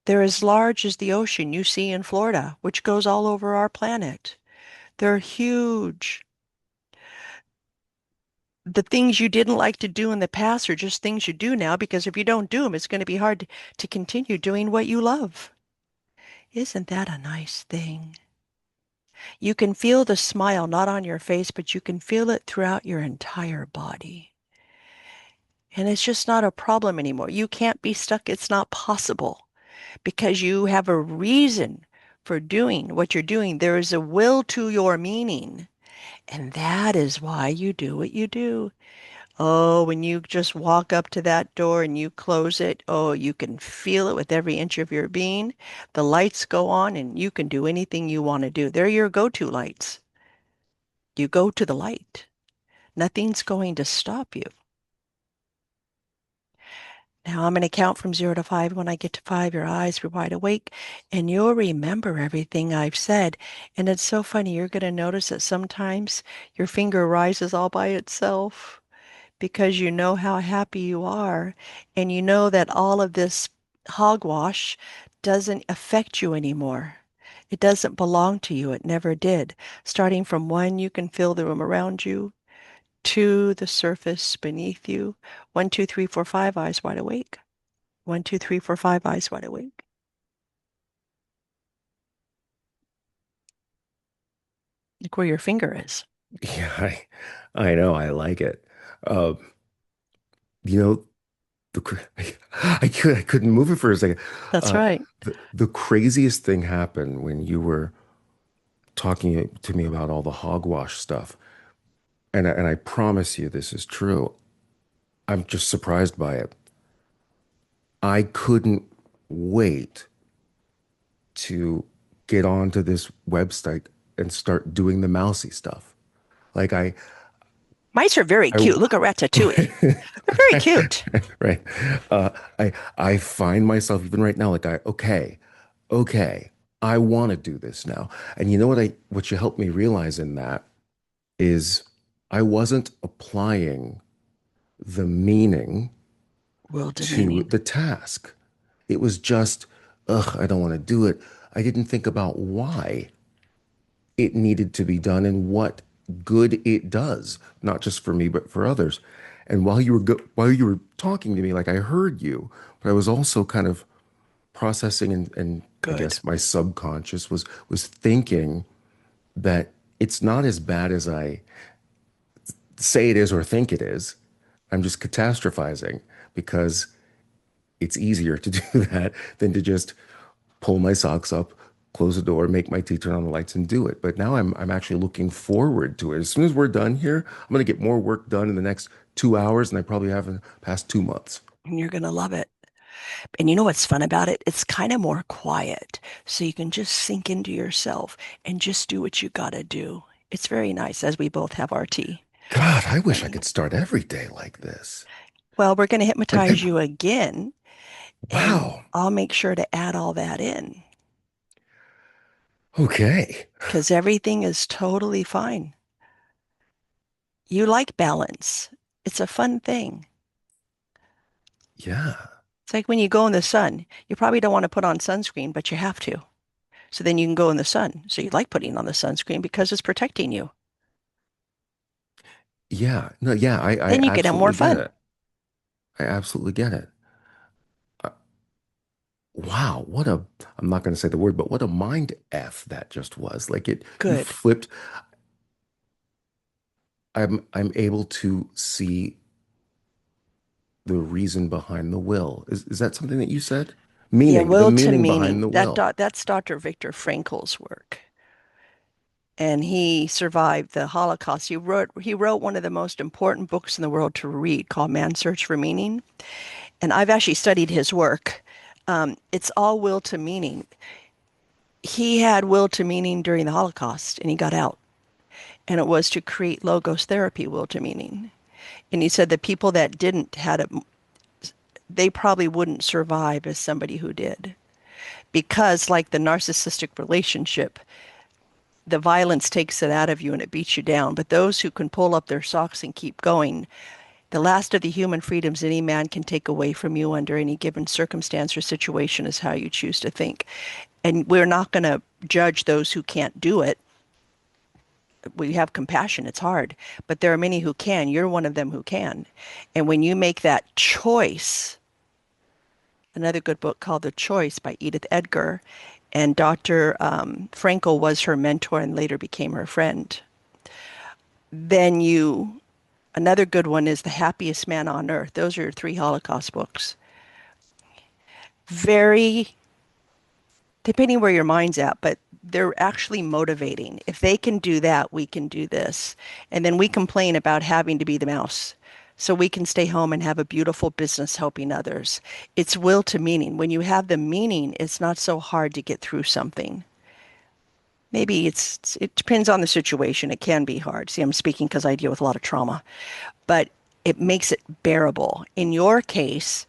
They're as large as the ocean you see in Florida, which goes all over our planet. They're huge. The things you didn't like to do in the past are just things you do now because if you don't do them, it's going to be hard to continue doing what you love. Isn't that a nice thing? You can feel the smile not on your face, but you can feel it throughout your entire body. And it's just not a problem anymore. You can't be stuck. It's not possible because you have a reason for doing what you're doing. There is a will to your meaning. And that is why you do what you do. Oh, when you just walk up to that door and you close it, oh, you can feel it with every inch of your being. The lights go on and you can do anything you want to do. They're your go-to lights. You go to the light. Nothing's going to stop you. Now I'm going to count from 0 to 5. When I get to 5, your eyes be wide awake and you'll remember everything I've said. And it's so funny. You're going to notice that sometimes your finger rises all by itself because you know how happy you are. And you know that all of this hogwash doesn't affect you anymore. It doesn't belong to you. It never did. Starting from 1, you can feel the room around you. 2, the surface beneath you. 1, 2, 3, 4, 5, eyes wide awake. 1, 2, 3, 4, 5, eyes wide awake. Look where your finger is. Yeah, I know. I like it. Uh, you know, I couldn't move it for a second. That's right. The craziest thing happened when you were talking to me about all the hogwash stuff. And I promise you this is true. I'm just surprised by it. I couldn't wait to get onto this website and start doing the mousy stuff. Like Mice are very I cute. Look at Ratatouille. They're very cute. right. Uh, I find myself even right now, like okay, I want to do this now. And you know what you helped me realize in that is I wasn't applying the meaning Will to demeaning. the task. It was just, ugh, I don't want to do it. I didn't think about why it needed to be done and what good it does, not just for me, but for others. And while you were talking to me, like I heard you, but I was also kind of processing and I Good. guess my subconscious was thinking that it's not as bad as I say it is or think it is. I'm just catastrophizing because it's easier to do that than to just pull my socks up, close the door, make my tea, turn on the lights, and do it. But now I'm actually looking forward to it. As soon as we're done here, I'm going to get more work done in the next 2 hours than I probably have in the past 2 months. And you're going to love it. And you know what's fun about it? It's kind of more quiet. So you can just sink into yourself and just do what you got to do. It's very nice as we both have our tea. God, I wish I And could start every day like this. well, we're going to Like, hypnotize you again, and wow. I'll make sure to add all that in Okay. because everything is totally fine. You like balance. It's a fun thing. Yeah. It's like when you go in the sun, you probably don't want to put on sunscreen, but you have to. So then you can go in the sun. So you like putting on the sunscreen because it's protecting you. Yeah. No, yeah, I Then you can have more absolutely get fun. it. I absolutely get it. Uh, wow. I'm not going to say the word, but what a mind F that just was. Like you Good. flipped. I'm able to see the reason behind the will. Is that something that you said? Yeah, Meaning, the will to meaning behind meaning. the will. That's Dr. Viktor Frankl's work. And he survived the Holocaust. He wrote one of the most important books in the world to read called Man's Search for Meaning. And I've actually studied his work. It's all will to meaning. He had will to meaning during the Holocaust and he got out. And it was to create logos therapy, will to meaning. And he said the people that didn't had it, they probably wouldn't survive as somebody who did. Because, like the narcissistic relationship, the violence takes it out of you and it beats you down. But those who can pull up their socks and keep going, the last of the human freedoms any man can take away from you under any given circumstance or situation is how you choose to think. And we're not going to judge those who can't do it. We have compassion. It's hard, but there are many who can. You're one of them who can. And when you make that choice, another good book called The Choice by Edith Edgar, and Dr. Frankel was her mentor and later became her friend. Then another good one is The Happiest Man on Earth. Those are your three Holocaust books. Very, depending where your mind's at, but they're actually motivating. If they can do that, we can do this. And then we complain about having to be the mouse. So we can stay home and have a beautiful business helping others. It's will to meaning. When you have the meaning, it's not so hard to get through something. Maybe it depends on the situation. It can be hard. See, I'm speaking because I deal with a lot of trauma, but it makes it bearable. In your case,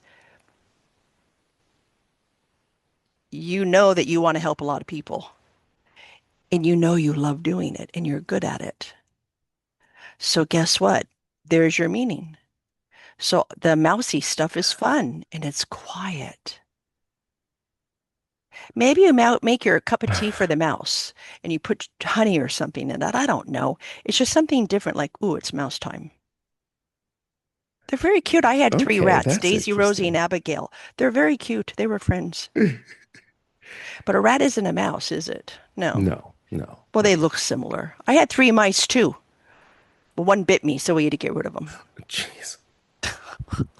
you know that you want to help a lot of people and you know you love doing it and you're good at it. So guess what? There's your meaning. So the mousy stuff is fun and it's quiet. Maybe you make your cup of tea for the mouse and you put honey or something in that. I don't know. It's just something different, like, ooh, it's mouse time. They're very cute. I had three Okay, rats, that's Daisy, Rosie, and interesting. Abigail. They're very cute. They were friends. But a rat isn't a mouse, is it? No. No, no, Well, they no. look similar. I had three mice too. Well, one bit me, so we had to get rid of them. Jeez.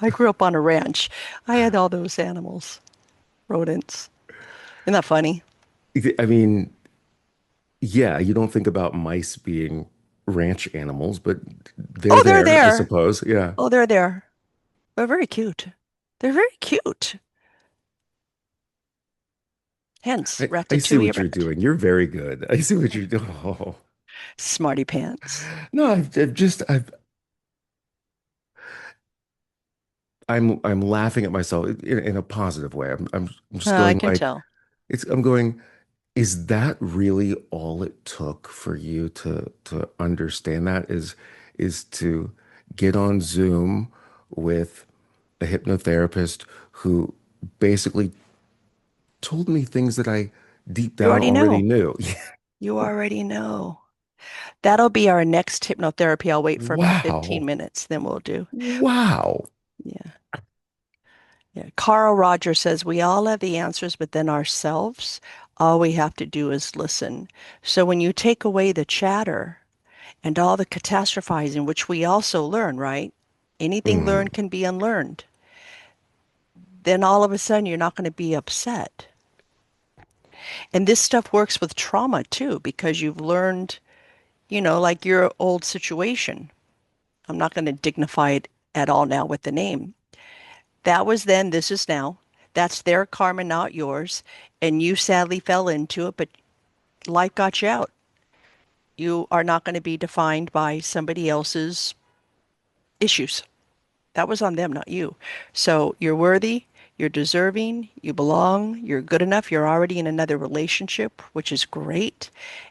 I grew up on a ranch. I had all those animals, rodents. Isn't that funny? I mean, yeah, you don't think about mice being ranch animals, but they're Oh, they're there, I there. suppose. Yeah. Oh, they're there. They're very cute. They're very cute. Hence, I see Ratatouille what you're Rat. doing. You're very good. I see what you're doing. Oh. Smarty pants. No, I'm laughing at myself in a positive way. I'm just I going can like tell. I'm going, is that really all it took for you to understand that is to get on Zoom with a hypnotherapist who basically told me things that I deep You down already already know. knew. You already know. That'll be our next hypnotherapy. I'll wait for about 15 Wow. minutes, then we'll do. Wow. Yeah. Yeah. Carl Rogers says we all have the answers, but then ourselves, all we have to do is listen. So when you take away the chatter and all the catastrophizing, which we also learn, right? Anything Mm, learned can be unlearned. then all of a sudden you're not going to be upset. And this stuff works with trauma too, because you've learned, like your old situation. I'm not going to dignify it at all now with the name. That was then, this is now. That's their karma, not yours. And you sadly fell into it, but life got you out. You are not going to be defined by somebody else's issues. That was on them, not you. So you're worthy, you're deserving, you belong, you're good enough, you're already in another relationship, which is great.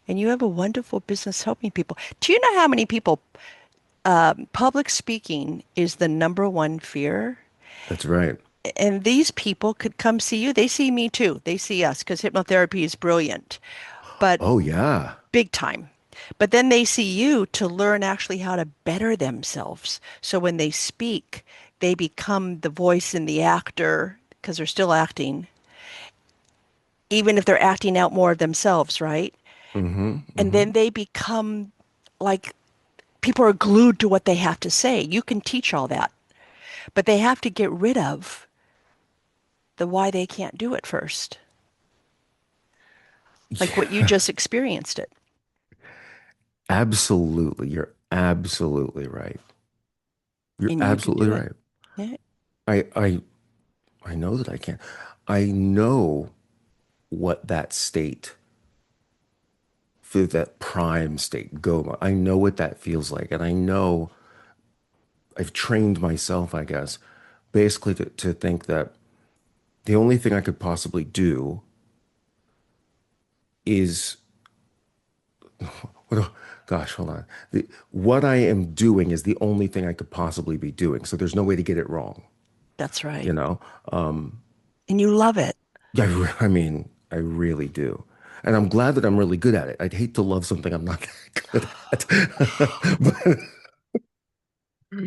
And you have a wonderful business helping people. Do you know how many people, public speaking is the number one fear? That's right. And these people could come see you. They see me too. They see us because hypnotherapy is brilliant, but Oh yeah. big time. But then they see you to learn actually how to better themselves. So when they speak, they become the voice and the actor because they're still acting, even if they're acting out more of themselves, right? Mm-hmm. And Mm-hmm. then they become like people are glued to what they have to say. You can teach all that, but they have to get rid of the why they can't do it first, like what you Yeah, just experienced it. absolutely. You're absolutely right. You're And you can absolutely do it. right. Yeah, I I I know that I can. I know what that state, for that prime state, Goma. I know what that feels like. And I know I've trained myself, I guess, basically to think that the only thing I could possibly do is, what, gosh, hold on. What I am doing is the only thing I could possibly be doing. So there's no way to get it wrong, that's you right. know? And you love it. Yeah, I mean, I really do. And I'm glad that I'm really good at it. I'd hate to love something I'm not that good at.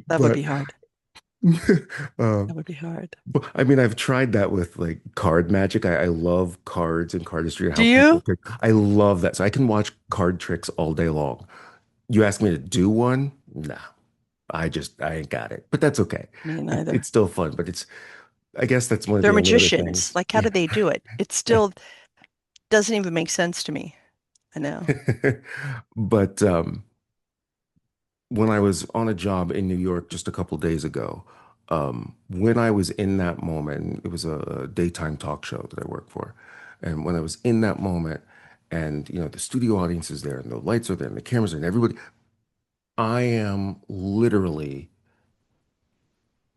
That would But, be hard. uh, That would be hard. but I mean, I've tried that with like card magic. I love cards and cardistry and Do how people you? pick. I love that. So I can watch card tricks all day long. You ask me to do one? Nah, I ain't got it. But that's okay. Me It's neither. still fun. But I guess that's one of They're the only other magicians. things. Like, how Yeah. do they do it? It still doesn't even make sense to me. I know. But when I was on a job in New York just a couple days ago, when I was in that moment, it was a daytime talk show that I work for. And when I was in that moment, and the studio audience is there, and the lights are there, and the cameras are, and everybody, I am literally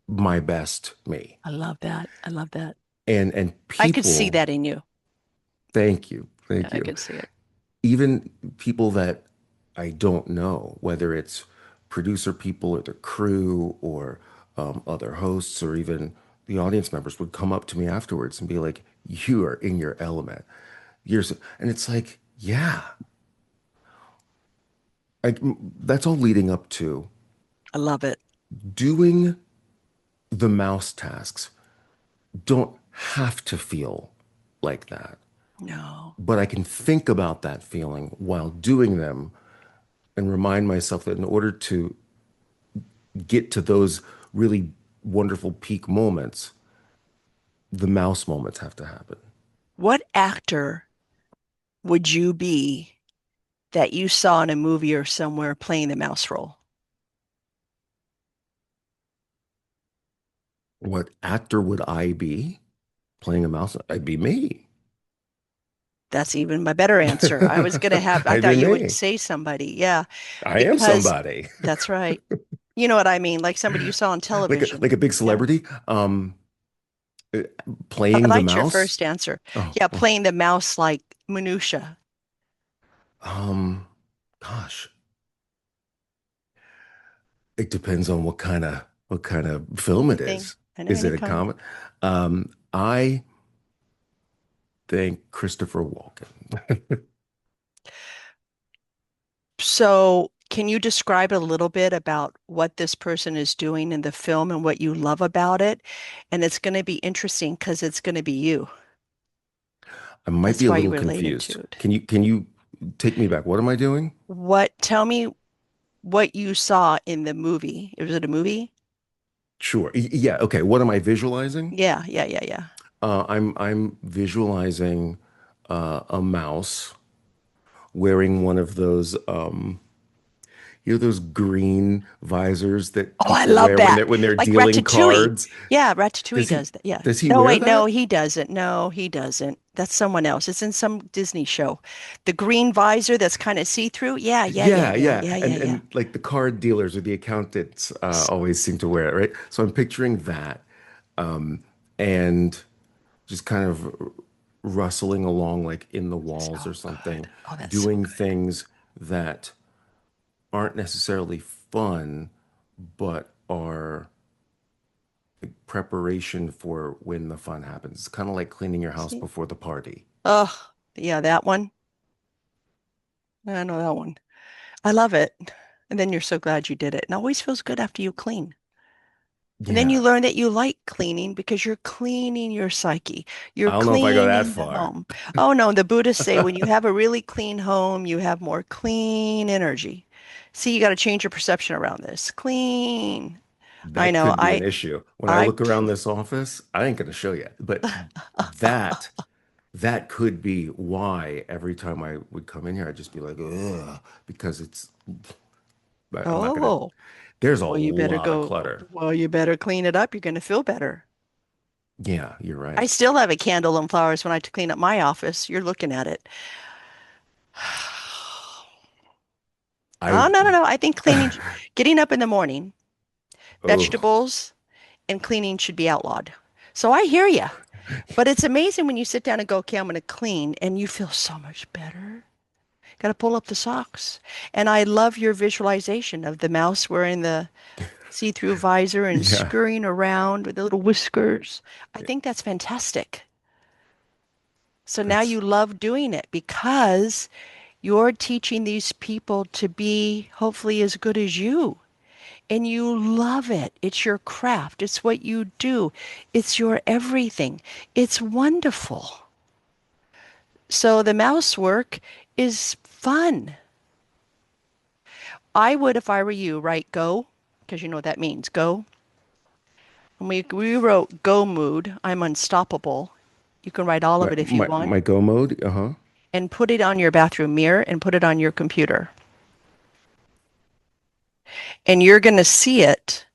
my best me. I love that. I love that. And I could see people, that in you. thank you, thank I you. could see it. Even people that I don't know, whether it's producer people or the crew or other hosts or even the audience members would come up to me afterwards and be like, "You are in your element." And it's like, yeah, that's all leading up to I love it. doing the mouse tasks. Don't have to feel like that, No. but I can think about that feeling while doing them and remind myself that in order to get to those really wonderful peak moments, the mouse moments have to happen. What actor would you be that you saw in a movie or somewhere playing the mouse role? What actor would I be playing a mouse? I'd be me. That's even my better answer. I was going to have, I I'd be thought you would me. say somebody. Yeah, I am because somebody. that's right. You know what I mean? Like somebody you saw on like a, television. like a big Yeah. celebrity uh, I playing the liked your mouse. first answer. Oh, Yeah, well, playing the mouse like minutia. um, gosh, it depends on what kind of film it Anything. is. I know Is any it a kind. comic? I think Christopher Walken. So, can you describe a little bit about what this person is doing in the film and what you love about it? And it's going to be interesting because it's going to be you. I might be That's a why you little related confused. to it. Can you take me back? What am I doing? Tell me what you saw in the movie. Was it a movie? Sure. Yeah. Okay. What am I visualizing? Yeah, yeah, yeah, yeah. I'm visualizing a mouse wearing one of those those green visors that Oh, I people love wear when that. they're Like dealing Ratatouille. cards. Yeah, Ratatouille Does he does that. Yeah. does he No, wear wait, no, that? he doesn't. No, he doesn't. That's someone else. It's in some Disney show. The green visor that's kind of see-through. Yeah, yeah, yeah, Yeah, yeah, yeah. yeah, yeah, yeah. And like the card dealers or the accountants S- always seem to wear it, right? So I'm picturing that and just kind of rustling along like in the walls or So something, good. Oh, that's so doing good. things that aren't necessarily fun, but are preparation for when the fun happens. It's kind of like cleaning your house See? before the party. Oh, yeah, that one. I know that one. I love it. And then you're so glad you did it. And it always feels good after you clean. And then you Yeah. learn that you like cleaning because you're cleaning your psyche. You're I don't know if I go that cleaning the far. home. Oh no, the Buddhists say when you have a really clean home, you have more clean energy. See, you got to change your perception around this. Clean. I That know. could be an issue. When I I, look around this office, I ain't gonna show you, but that that could be why every time I would come in here, I'd just be like, ugh, because I'm not gonna, oh, there's a well, you better lot of go. clutter. Well, you better clean it up. You're going to feel better. Yeah, you're I right. still have a candle and flowers when I clean up my office. You're looking at it. Oh, I've, no, no, no. I think cleaning, getting up in the morning, oh, vegetables and cleaning should be outlawed. So I hear you. But it's amazing when you sit down and go, okay, I'm going to clean, and you feel so much better. Got to pull up the socks. And I love your visualization of the mouse wearing the see-through visor and yeah, scurrying around with the little whiskers. I think that's fantastic. So now that's, you love doing it because you're teaching these people to be hopefully as good as you. And you love it. It's your craft. It's what you do. It's your everything. It's wonderful. So the mouse work is fun. I would, if I were you, write go, because you know what that means. Go. When we wrote go mood, I'm unstoppable. You can write all of my it if you my want my go mode. Uh-huh. and put it on your bathroom mirror and put it on your computer. And you're going to see it.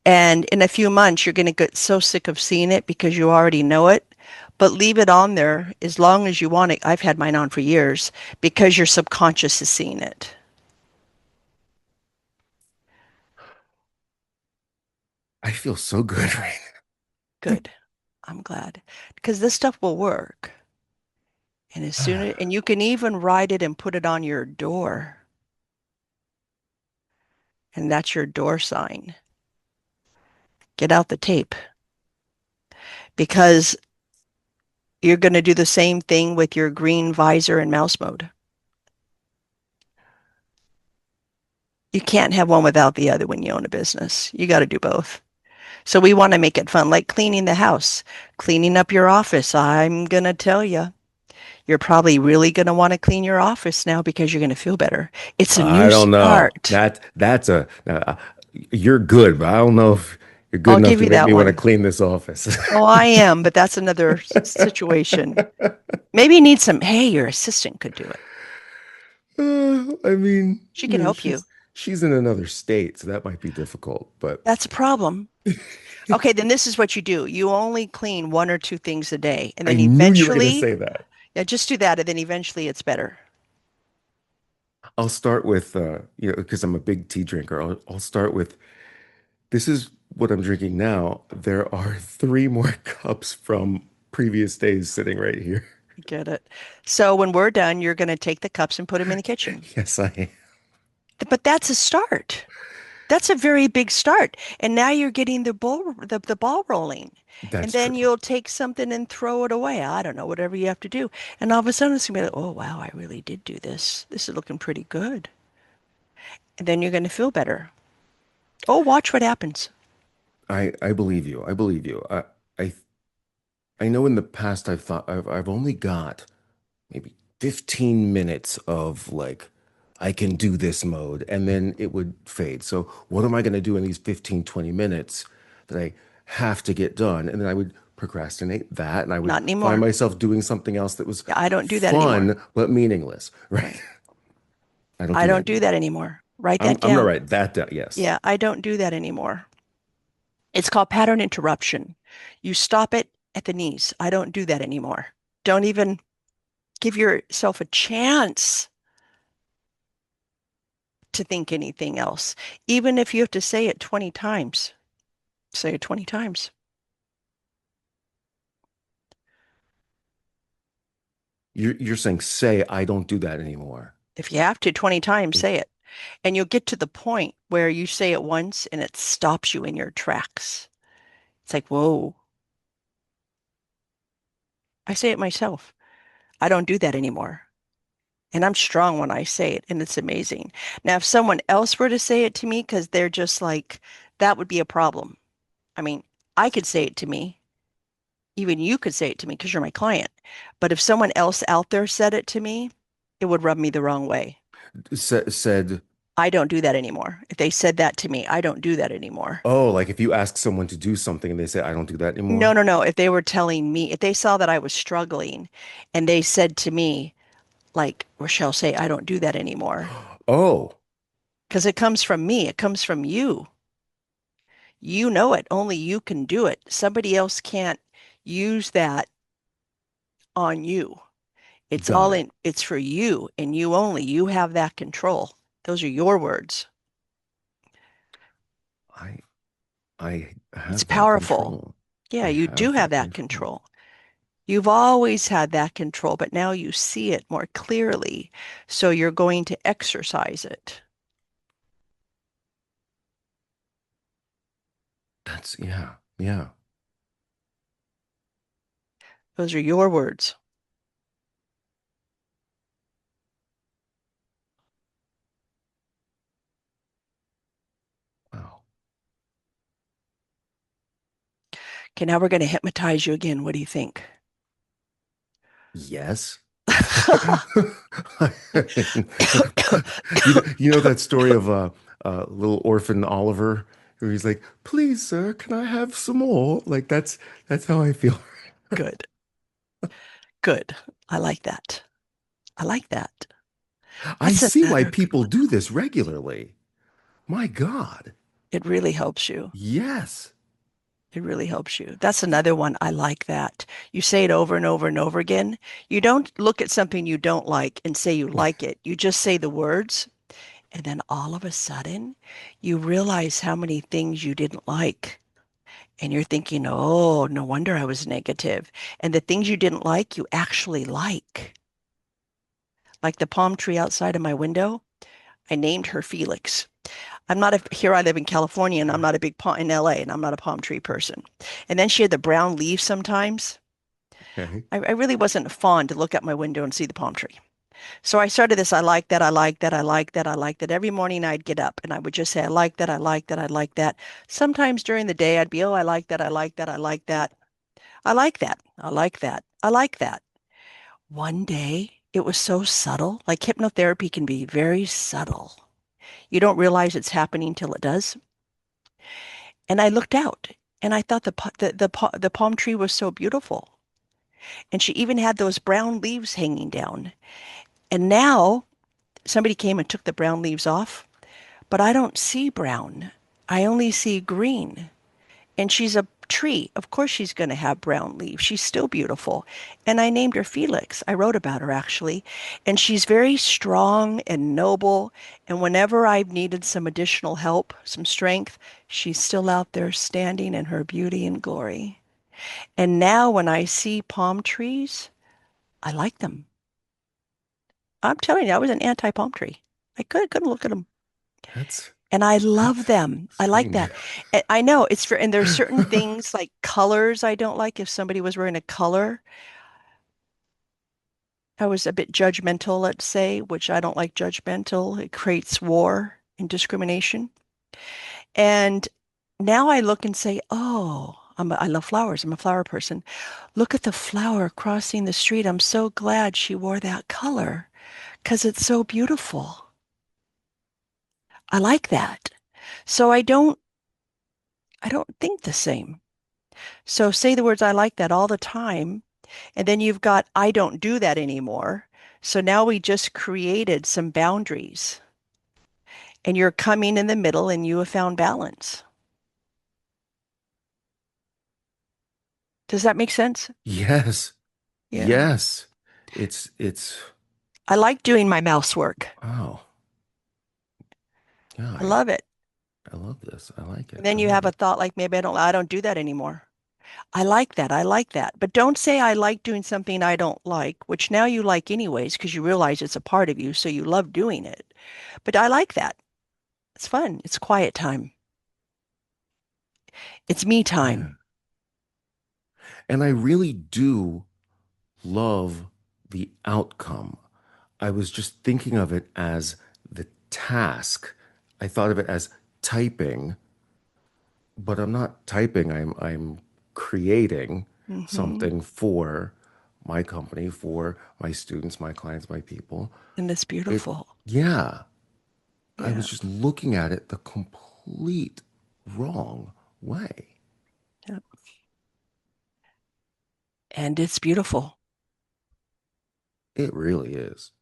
And in a few months, you're going to get so sick of seeing it because you already know it. But leave it on there as long as you want it. I've had mine on for years because your subconscious is seeing it. I feel so good right Good. I'm glad because this stuff will work. And as soon as, now. and you can even write it and put it on your door. And that's your door sign. Get out the tape because you're going to do the same thing with your green visor and mouse mode. You can't have one without the other when you own a business. You got to do both. So we want to make it fun, like cleaning the house, cleaning up your office. I'm going to tell you, you're probably really going to want to clean your office now because you're going to feel better. It's a I new don't know. start. That's a you're good, but I don't know if you're good I'll enough give to you make that me want to one. clean this office. Oh, I am, but that's another situation. Maybe you need some, hey, your assistant could do it. I mean, She could help you. she's in another state, so that might be difficult. But That's a problem. Okay, then this is what you do. You only clean one or two things a day, and I then knew you were going to eventually, say that. yeah, just do that, and then eventually it's better. I'll start with because I'm a big tea drinker. I'll start with this is what I'm drinking now. There are three more cups from previous days sitting right here. Get it. So when we're done, you're going to take the cups and put them in the kitchen. Yes, I am. But that's a start. That's a very big start. And now you're getting the ball rolling. And That's then true. you'll take something and throw it away. I don't know, whatever you have to do. And all of a sudden it's gonna be like, oh wow, I really did do this. This is looking pretty good. And then you're gonna feel better. Oh, watch what happens. I believe you. I believe you. I I know in the past I've thought I've only got maybe 15 minutes of like I can do this mode and then it would fade. So what am I going to do in these 15, 20 minutes? that I have to get done. And then I would procrastinate that and I would Not find anymore. myself doing something else that was Yeah, I don't do that anymore. fun but meaningless, right? Right. I don't I do that don't do anymore. that anymore. Write I'm that I'm gonna down. write that down. Yes. Yeah, I don't do that anymore. It's called pattern interruption. You stop it at the knees. I don't do that anymore. Don't even give yourself a chance to think anything else. Even if you have to say it 20 times, say it 20 times. You're saying say I don't do that anymore. If you have to 20 times, say it. And you'll get to the point where you say it once and it stops you in your tracks. It's like, whoa, I say it myself. I don't do that anymore. And I'm strong when I say it, and it's amazing. Now, if someone else were to say it to me, because they're just like, that would be a problem. I mean, I could say it to me. Even you could say it to me because you're my client. But if someone else out there said it to me, it would rub me the wrong way. Said, I don't do that anymore. If they said that to me, I don't do that anymore. oh, like if you ask someone to do something and they say I don't do that No, anymore. no, no. If they were telling me, if they saw that I was struggling and they said to me, like Rochelle, say, I don't do that anymore. Oh, Because it comes from me, it comes from you. You know it. Only you can do it. Somebody else can't use that on you. It's got all it. in, it's for you and you only. You have that control. Those are your words. I I It's have that powerful. control. Yeah, I you do have have that that control. control. You've always had that control, but now you see it more clearly. So you're going to exercise it. That's yeah, yeah. Those are your words. Wow. Okay, now we're going to hypnotize you again. What do you think? Yes. You know that story of little orphan Oliver, where he's like, "Please, sir, can I have some more?" Like that's how I feel. Good, good. I like that. I like that. I That's see why another good people one. do this regularly. My God. It really helps you. Yes. It really helps you. That's another one. I like that. You say it over and over and over again. You don't look at something you don't like and say you like it. You just say the words, and then all of a sudden, you realize how many things you didn't like. And you're thinking, oh, no wonder I was negative. And the things you didn't like, you actually like. Like the palm tree outside of my window, I named her Felix. I'm not a, here I live in California and I'm not a big palm in LA and I'm not a palm tree person. And then she had the brown leaves sometimes. Okay. I really wasn't fond to look out my window and see the palm tree. So I started this, I like that, I like that, I like that, I like that. Every morning I'd get up and I would just say, I like that, I like that, I like that. Sometimes during the day I'd be, oh, I like that, I like that, I like that. I like that, I like that, I like that. One day it was so subtle, like hypnotherapy can be very subtle. You don't realize it's happening till it does. And I looked out and I thought the palm tree was so beautiful. And she even had those brown leaves hanging down. And now somebody came and took the brown leaves off, but I don't see brown. I only see green. And she's a tree. Of course she's going to have brown leaves. She's still beautiful. And I named her Felix. I wrote about her actually. And she's very strong and noble. And whenever I've needed some additional help, some strength, she's still out there standing in her beauty and glory. And now when I see palm trees, I like them. I'm telling you, I was an anti-palm tree. Couldn't look at them. That's And I love that's them. I like strange. that. And I know it's for, and there's certain things like colors I don't like. If somebody was wearing a color, I was a bit judgmental, let's say, which I don't like judgmental. It creates war and discrimination. And now I look and say, oh, I love flowers. I'm a flower person. Look at the flower crossing the street. I'm so glad she wore that color because it's so beautiful. I like that. So I don't think the same. So say the words, I like that all the time. And then you've got, I don't do that anymore. So now we just created some boundaries and you're coming in the middle and you have found balance. Does that make sense? Yes. Yeah. Yes. It's I like doing my mouse work. oh, yeah, I love it. I love this. I like it. And then I you love have a it. thought like, maybe I don't do that anymore. I like that. I like that. But don't say I like doing something I don't like, which now you like anyways, because you realize it's a part of you, so you love doing it. But I like that. It's fun. It's quiet time. It's me Yeah. time. And I really do love the outcome. I was just thinking of it as the task. I thought of it as typing, but I'm not typing. I'm creating Hmm. something for my company, for my students, my clients, my people. And it's It, beautiful. yeah, I Yeah. was just looking at it the complete wrong way. Yeah. And it's beautiful. It really is.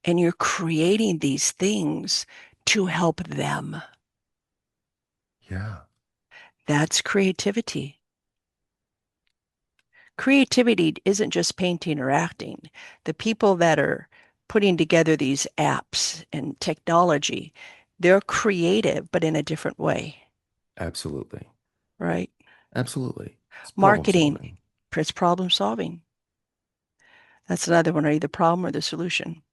And you're creating these things to help them. Yeah, That's creativity. Creativity isn't just painting or acting. The people that are putting together these apps and technology, they're creative, but in a different way, absolutely. right? Absolutely. It's problem Marketing, solving. it's problem solving. That's another one, right? The problem or the solution.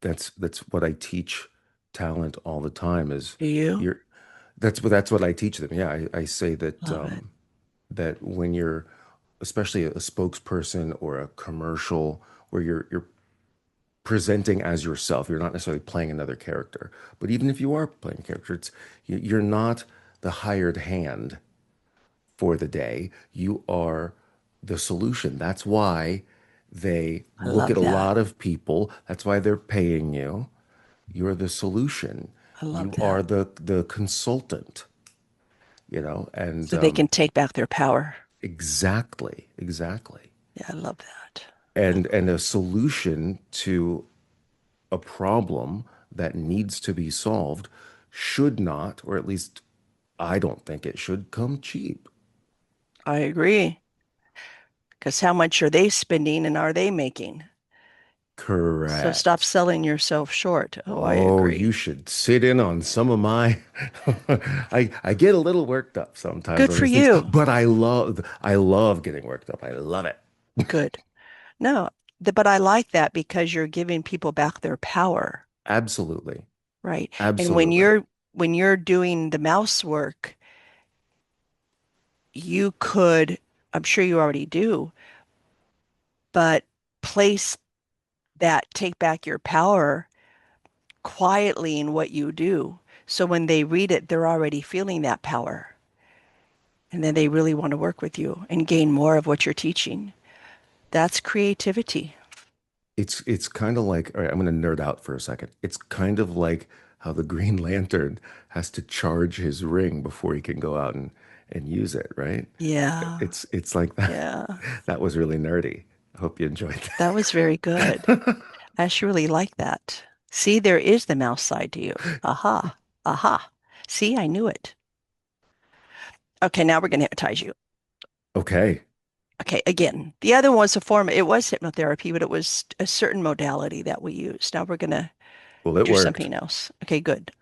That's what I teach talent all the time is Do you? you're that's what I teach them. Yeah, I say that Love it. that when you're especially a spokesperson or a commercial where you're presenting as yourself, you're not necessarily playing another character. But even if you are playing a character, you're not the hired hand for the day. You are the solution. That's why they I look at love a that. lot of people. That's why they're paying you. You're the solution. I love You are that. the consultant, and So they can take back their power. exactly, exactly. Yeah, I love that. And a solution to a problem that needs to be solved should not, or at least I don't think it should come cheap. I agree. Because how much are they spending and are they making? So stop Correct. selling yourself short. Oh, I Oh, you agree. should sit in on some of my I get a little worked up sometimes Good on for these things, you. but I love getting worked up. I love it. Good. No, but I like that because you're giving people back their power, Absolutely. right? And when Absolutely. you're doing the mouse work, you could, I'm sure you already do, but place that take back your power quietly in what you do. So when they read it, they're already feeling that power. And then they really want to work with you and gain more of what you're teaching. That's creativity. It's kind of like, all right, I'm going to nerd out for a second. It's kind of like how the Green Lantern has to charge his ring before he can go out and use it, right? Yeah. It's like that. Yeah. That was really nerdy. I hope you enjoyed That was very good. that. I actually really like that. See, there is the mouse side to you. Aha. Aha. See, I knew it. Okay, now we're going to hypnotize you. Okay. Okay, again, the other one was a form, it was hypnotherapy, but it was a certain modality that we used. Now we're going to Well, it do worked. something else. Okay, good.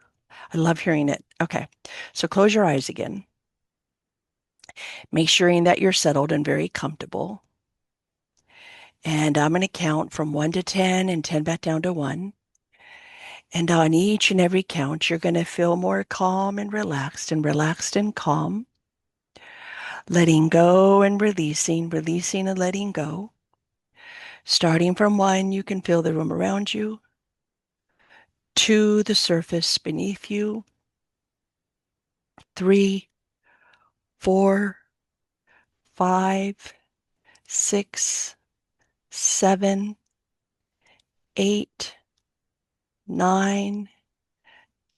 I love hearing it. Okay, so close your eyes again. Make sure that you're settled and very comfortable. And I'm going to count from 1 to 10 and 10 back down to 1. And on each and every count, you're going to feel more calm and relaxed and calm, letting go and releasing, releasing and letting go. Starting from 1, you can feel the room around you. 2, the surface beneath you. 3, 4, 5, 6, 7, 8, 9,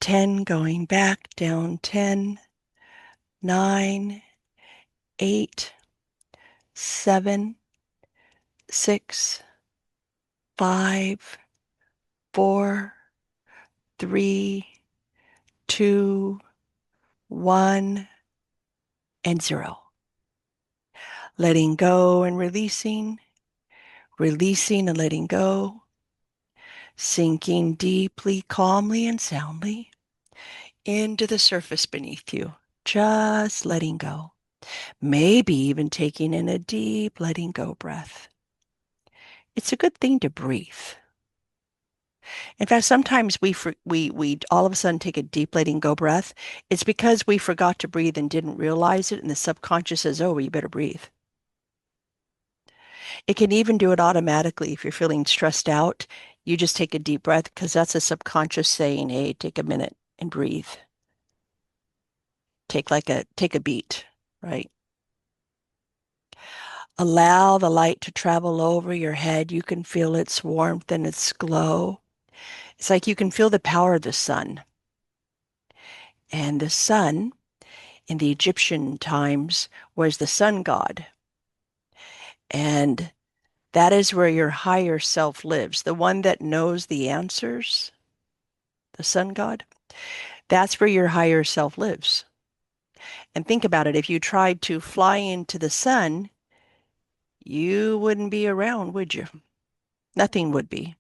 10, going back down 10, 9, 8, 7, 6, 5, 4, 3, 2, 1, and 0. Letting go and releasing, releasing and letting go, sinking deeply, calmly, and soundly into the surface beneath you, just letting go. Maybe even taking in a deep letting go breath. It's a good thing to breathe. In fact, sometimes we all of a sudden take a deep letting go breath. It's because we forgot to breathe and didn't realize it, and the subconscious says, "Oh, well, you better breathe." It can even do it automatically if you're feeling stressed out. You just take a deep breath because that's a subconscious saying, "Hey, take a minute and breathe. Take a beat, right?" Allow the light to travel over your head. You can feel its warmth and its glow. It's like you can feel the power of the sun. And the sun in the Egyptian times was the sun god. And that is where your higher self lives, the one that knows the answers, the sun god. That's where your higher self lives. And think about it. If you tried to fly into the sun, you wouldn't be around, would you? Nothing would be.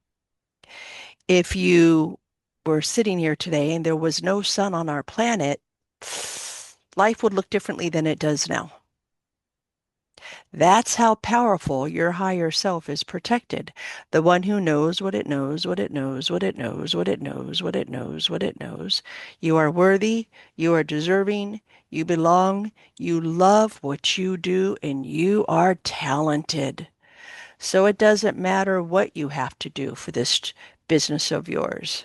If you were sitting here today and there was no sun on our planet, life would look differently than it does now. That's how powerful your higher self is protected. The one who knows what it knows, what it knows, what it knows, what it knows, what it knows, what it knows. You are worthy, you are deserving, you belong, you love what you do, and you are talented. So it doesn't matter what you have to do for this business of yours,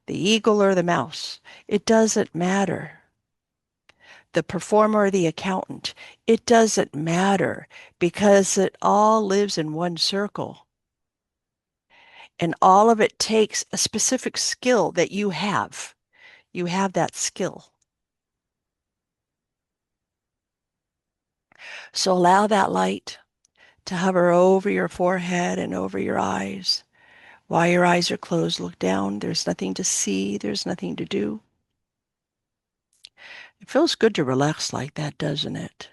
the eagle or the mouse. It doesn't matter. The performer or the accountant. It doesn't matter because it all lives in one circle. And all of it takes a specific skill that you have. You have that skill. So allow that light to hover over your forehead and over your eyes. While your eyes are closed, look down. There's nothing to see. There's nothing to do. It feels good to relax like that, doesn't it?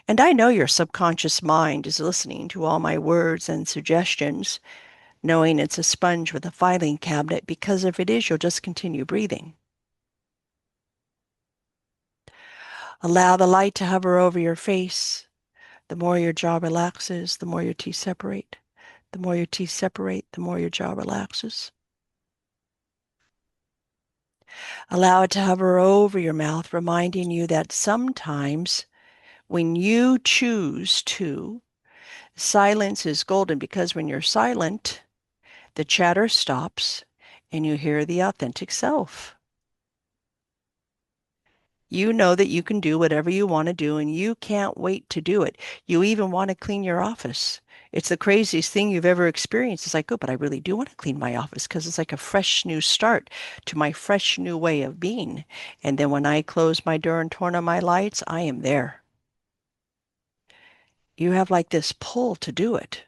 And I know your subconscious mind is listening to all my words and suggestions, knowing it's a sponge with a filing cabinet, because if it is, you'll just continue breathing. Allow the light to hover over your face. The more your jaw relaxes, the more your teeth separate. The more your teeth separate, the more your jaw relaxes. Allow it to hover over your mouth, reminding you that sometimes when you choose to, silence is golden, because when you're silent, the chatter stops and you hear the authentic self. You know that you can do whatever you want to do and you can't wait to do it. You even want to clean your office. It's the craziest thing you've ever experienced. It's like, oh, but I really do want to clean my office because it's like a fresh new start to my fresh new way of being. And then when I close my door and turn on my lights, I am there. You have like this pull to do it.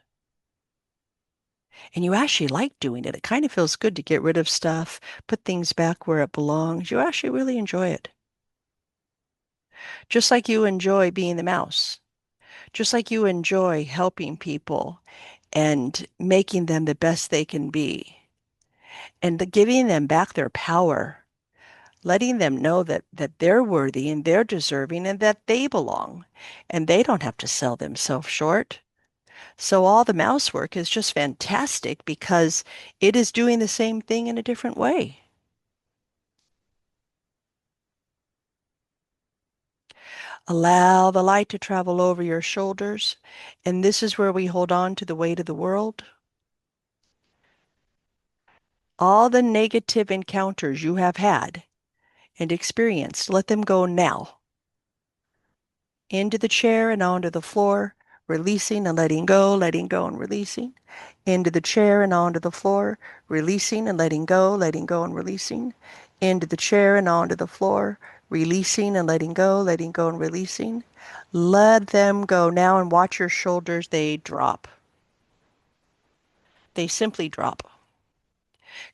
And you actually like doing it. It kind of feels good to get rid of stuff, put things back where it belongs. You actually really enjoy it. Just like you enjoy being the mouse, just like you enjoy helping people and making them the best they can be and giving them back their power, letting them know that they're worthy and they're deserving and that they belong and they don't have to sell themselves short. So all the mouse work is just fantastic because it is doing the same thing in a different way. Allow the light to travel over your shoulders. And this is where we hold on to the weight of the world. All the negative encounters you have had and experienced, let them go now. Into the chair and onto the floor. releasing and letting go and releasing. Into the chair and onto the floor, releasing and letting go and releasing. Into the chair and onto the floor, releasing and letting go and releasing. Let them go now and watch your shoulders. They drop. They simply drop.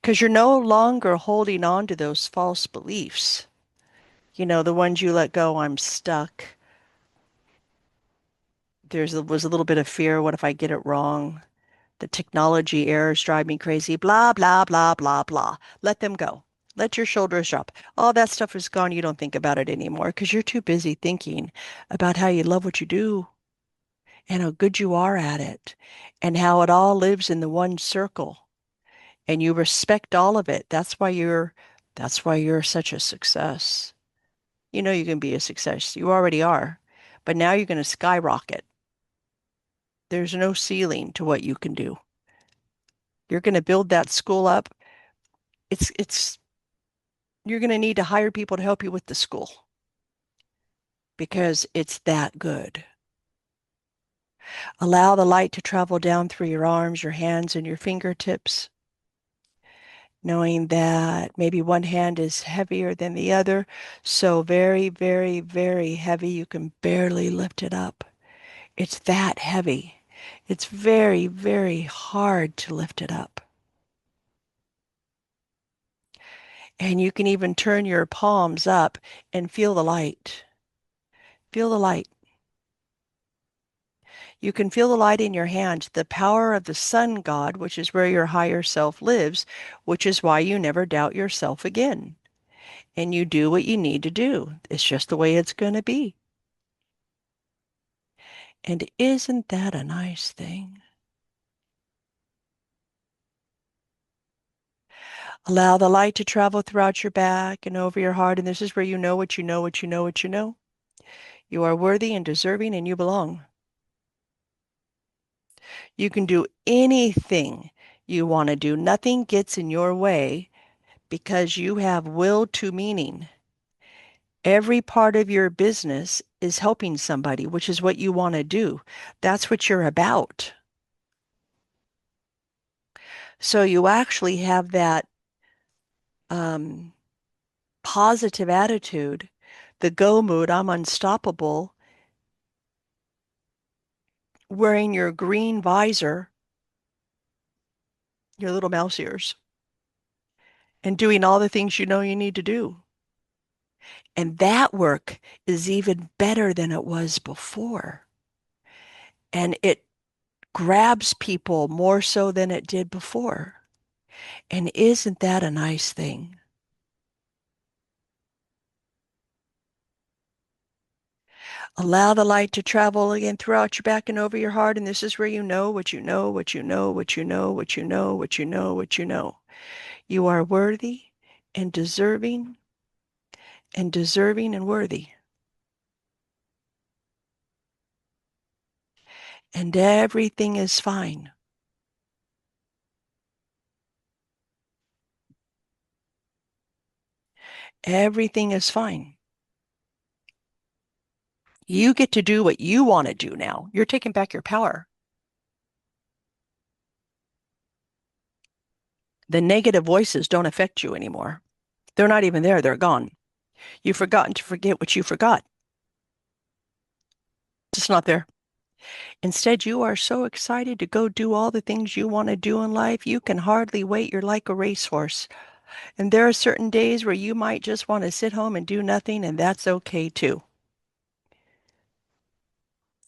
Because you're no longer holding on to those false beliefs. You know, the ones you let go, I'm stuck. Was a little bit of fear. What if I get it wrong? The technology errors drive me crazy. Blah, blah, blah, blah, blah. Let them go. Let your shoulders drop. All that stuff is gone. You don't think about it anymore because you're too busy thinking about how you love what you do and how good you are at it and how it all lives in the one circle and you respect all of it. That's why you're such a success. You know you can be a success. You already are. But now you're going to skyrocket. There's no ceiling to what you can do. You're going to build that school up. It's you're going to need to hire people to help you with the school because it's that good. Allow the light to travel down through your arms, your hands, and your fingertips, knowing that maybe one hand is heavier than the other, so very, very, very heavy you can barely lift it up. It's that heavy. It's very, very hard to lift it up. And you can even turn your palms up and feel the light. Feel the light. You can feel the light in your hand, the power of the sun god, which is where your higher self lives, which is why you never doubt yourself again. And you do what you need to do. It's just the way it's going to be. And isn't that a nice thing? Allow the light to travel throughout your back and over your heart. And this is where you know what you know, what you know, what you know. You are worthy and deserving and you belong. You can do anything you want to do. Nothing gets in your way because you have will to meaning. Every part of your business is helping somebody, which is what you want to do. That's what you're about. So you actually have that um, positive attitude, the go mood, I'm unstoppable, wearing your green visor, your little mouse ears, and doing all the things you know you need to do. And that work is even better than it was before. And it grabs people more so than it did before. And isn't that a nice thing? Allow the light to travel again throughout your back and over your heart. And this is where you know what you know, what you know, what you know, what you know, what you know, what you know. You are worthy and deserving and worthy. And everything is fine. Everything is fine. You get to do what you want to do now. You're taking back your power. The negative voices don't affect you anymore. They're not even there. They're gone. You've forgotten to forget what you forgot. It's not there. Instead, you are so excited to go do all the things you want to do in life, you can hardly wait. You're like a racehorse. And there are certain days where you might just want to sit home and do nothing, and that's okay too.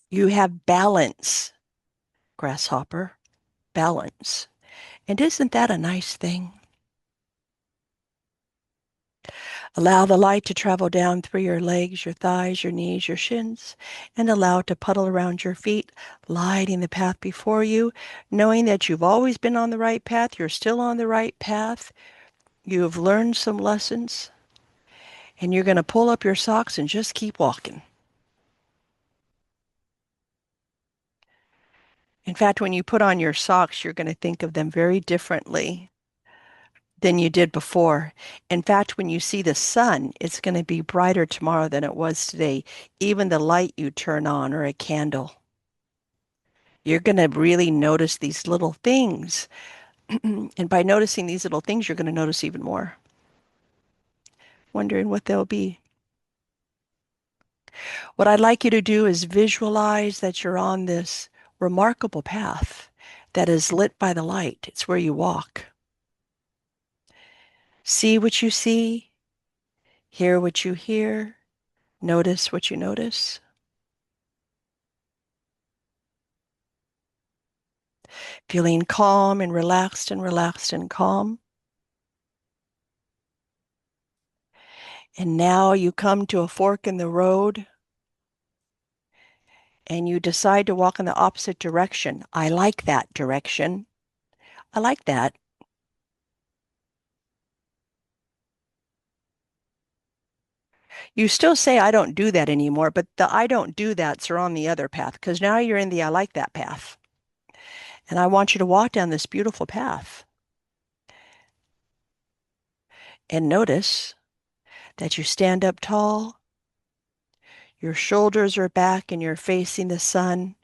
You have balance, grasshopper, balance. And isn't that a nice thing? Allow the light to travel down through your legs, your thighs, your knees, your shins, and allow it to puddle around your feet, lighting the path before you, knowing that you've always been on the right path, you're still on the right path, you have learned some lessons, and you're going to pull up your socks and just keep walking. In fact, when you put on your socks, you're going to think of them very differently than you did before. In fact, when you see the sun, it's going to be brighter tomorrow than it was today, even the light you turn on or a candle. You're going to really notice these little things. And by noticing these little things, you're going to notice even more, wondering what they'll be. What I'd like you to do is visualize that you're on this remarkable path that is lit by the light. It's where you walk. See what you see, hear what you hear, notice what you notice. Feeling calm and relaxed and relaxed and calm. And now you come to a fork in the road and you decide to walk in the opposite direction. I like that direction. I like that. You still say, I don't do that anymore, but the I don't do that's are on the other path because now you're in the I like that path. And I want you to walk down this beautiful path and notice that you stand up tall, your shoulders are back, and you're facing the sun,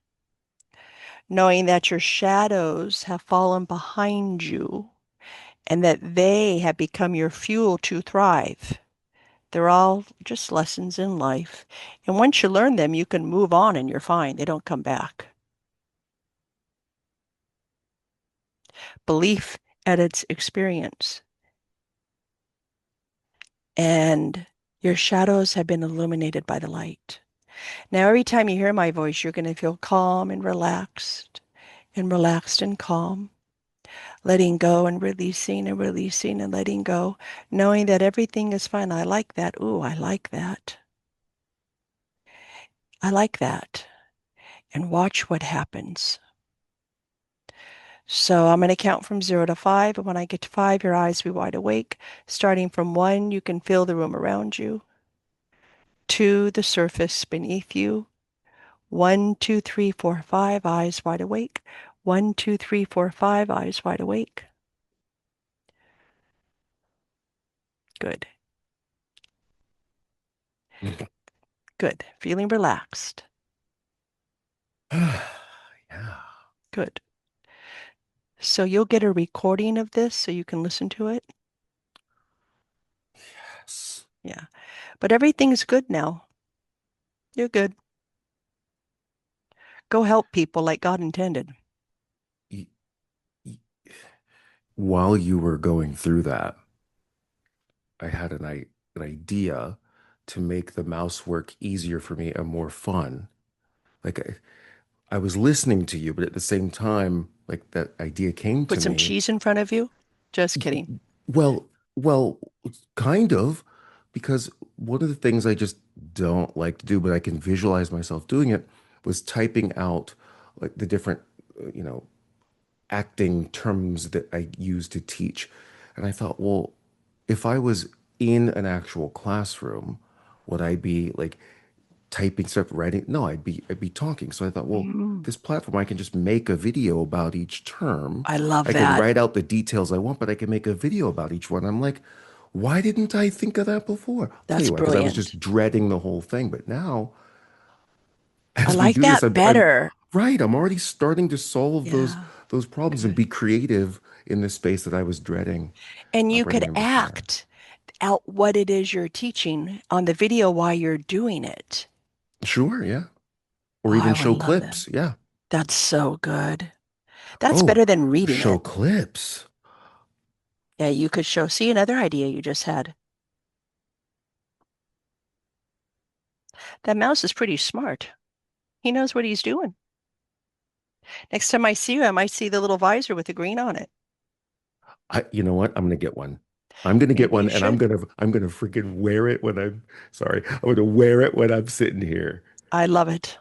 knowing that your shadows have fallen behind you and that they have become your fuel to thrive. They're all just lessons in life. And once you learn them, you can move on and you're fine. They don't come back. Belief edits experience. And your shadows have been illuminated by the light. Now, every time you hear my voice, you're going to feel calm and relaxed and calm, letting go and releasing and letting go, knowing that everything is fine. I like that. Ooh, I like that. I like that. And watch what happens. So I'm going to count from 0 to 5. And when I get to 5, your eyes will be wide awake. Starting from 1, you can feel the room around you. 2, the surface beneath you. 1, 2, 3, 4, 5, eyes wide awake. 1, 2, 3, 4, 5, eyes wide awake. Good. Good. Feeling relaxed. Yeah. Good. So you'll get a recording of this so you can listen to it. Yes. Yeah. But everything's good now. You're good. Go help people like God intended. Y- y- While you were going through that, I had an idea to make the mouse work easier for me and more fun. Like I was listening to you, but at the same time, like that idea came Put to some me. cheese in front of you. Just Y- kidding. well, kind of, because one of the things I just don't like to do, but I can visualize myself doing it, was typing out like the different, you know, acting terms that I use to teach. And I thought, well, if I was in an actual classroom, would I be like typing stuff, writing? No, I'd be talking. So I thought, well, Mm, this platform, I can just make a video about each term. I love I can that. write out the details I want, but I can make a video about each one. I'm like, why didn't I think of that before? I'll tell That's you why, because I was brilliant. just dreading the whole thing. But now, I as we like do this, that I'm better. right. I'm already starting to solve Yeah, those problems and good. be creative in this space that I was dreading And you could bringing in before. act out what it is you're teaching on the video while you're doing it. Sure, yeah. Or Oh, I even would show love that. clips. Yeah. That's so good. That's Oh, better than reading show it. clips. Yeah, you could show. See another idea you just had. That mouse is pretty smart. He knows what he's doing. Next time I see you, I might see the little visor with the green on it. You know what? I'm gonna get one. I'm gonna get Maybe one, you and should. I'm gonna freaking wear it when I'm sorry. I'm gonna wear it when I'm sitting here. I love it.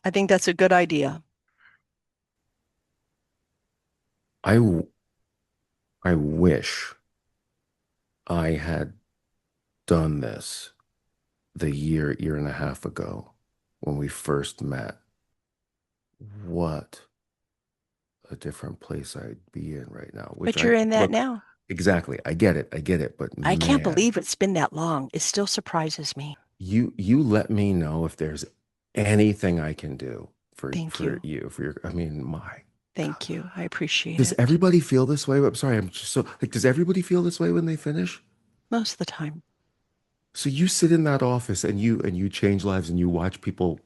I think that's a good idea. I I wish I had done this the year and a half ago when we first met. What a different place I'd be in right now. Which But you're I in that look, now. exactly. I get it, but I can't man, believe it's been that long. It still surprises me. you let me know if there's anything I can do Thank for you. you, for your, I mean, my God. Thank you. I appreciate Does it everybody feel this way? I'm sorry, I'm just so like, does everybody feel this way when they finish? most of the time. So you sit in that office and you change lives and you watch people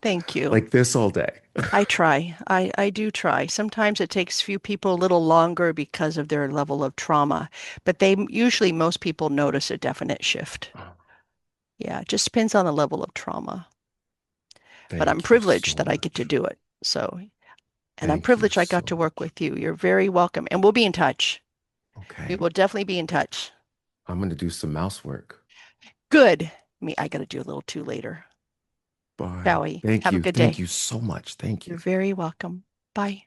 Thank you. like this all day. I try. I do try. Sometimes it takes few people a little longer because of their level of trauma, but they usually most people notice a definite shift. Yeah, it just depends on the level of trauma. But I'm Thank you privileged so that I get to much. do it. So, and I'm Thank you privileged I got so to work much. with you. You're very welcome. And we'll be in touch. We Okay. will definitely be in touch. I'm going to do some mouse work. Good. Me, I got to do a little too later. Bye. Shall we? Thank Have a you. good Thank day. you so much. Thank You're you. very welcome. Bye.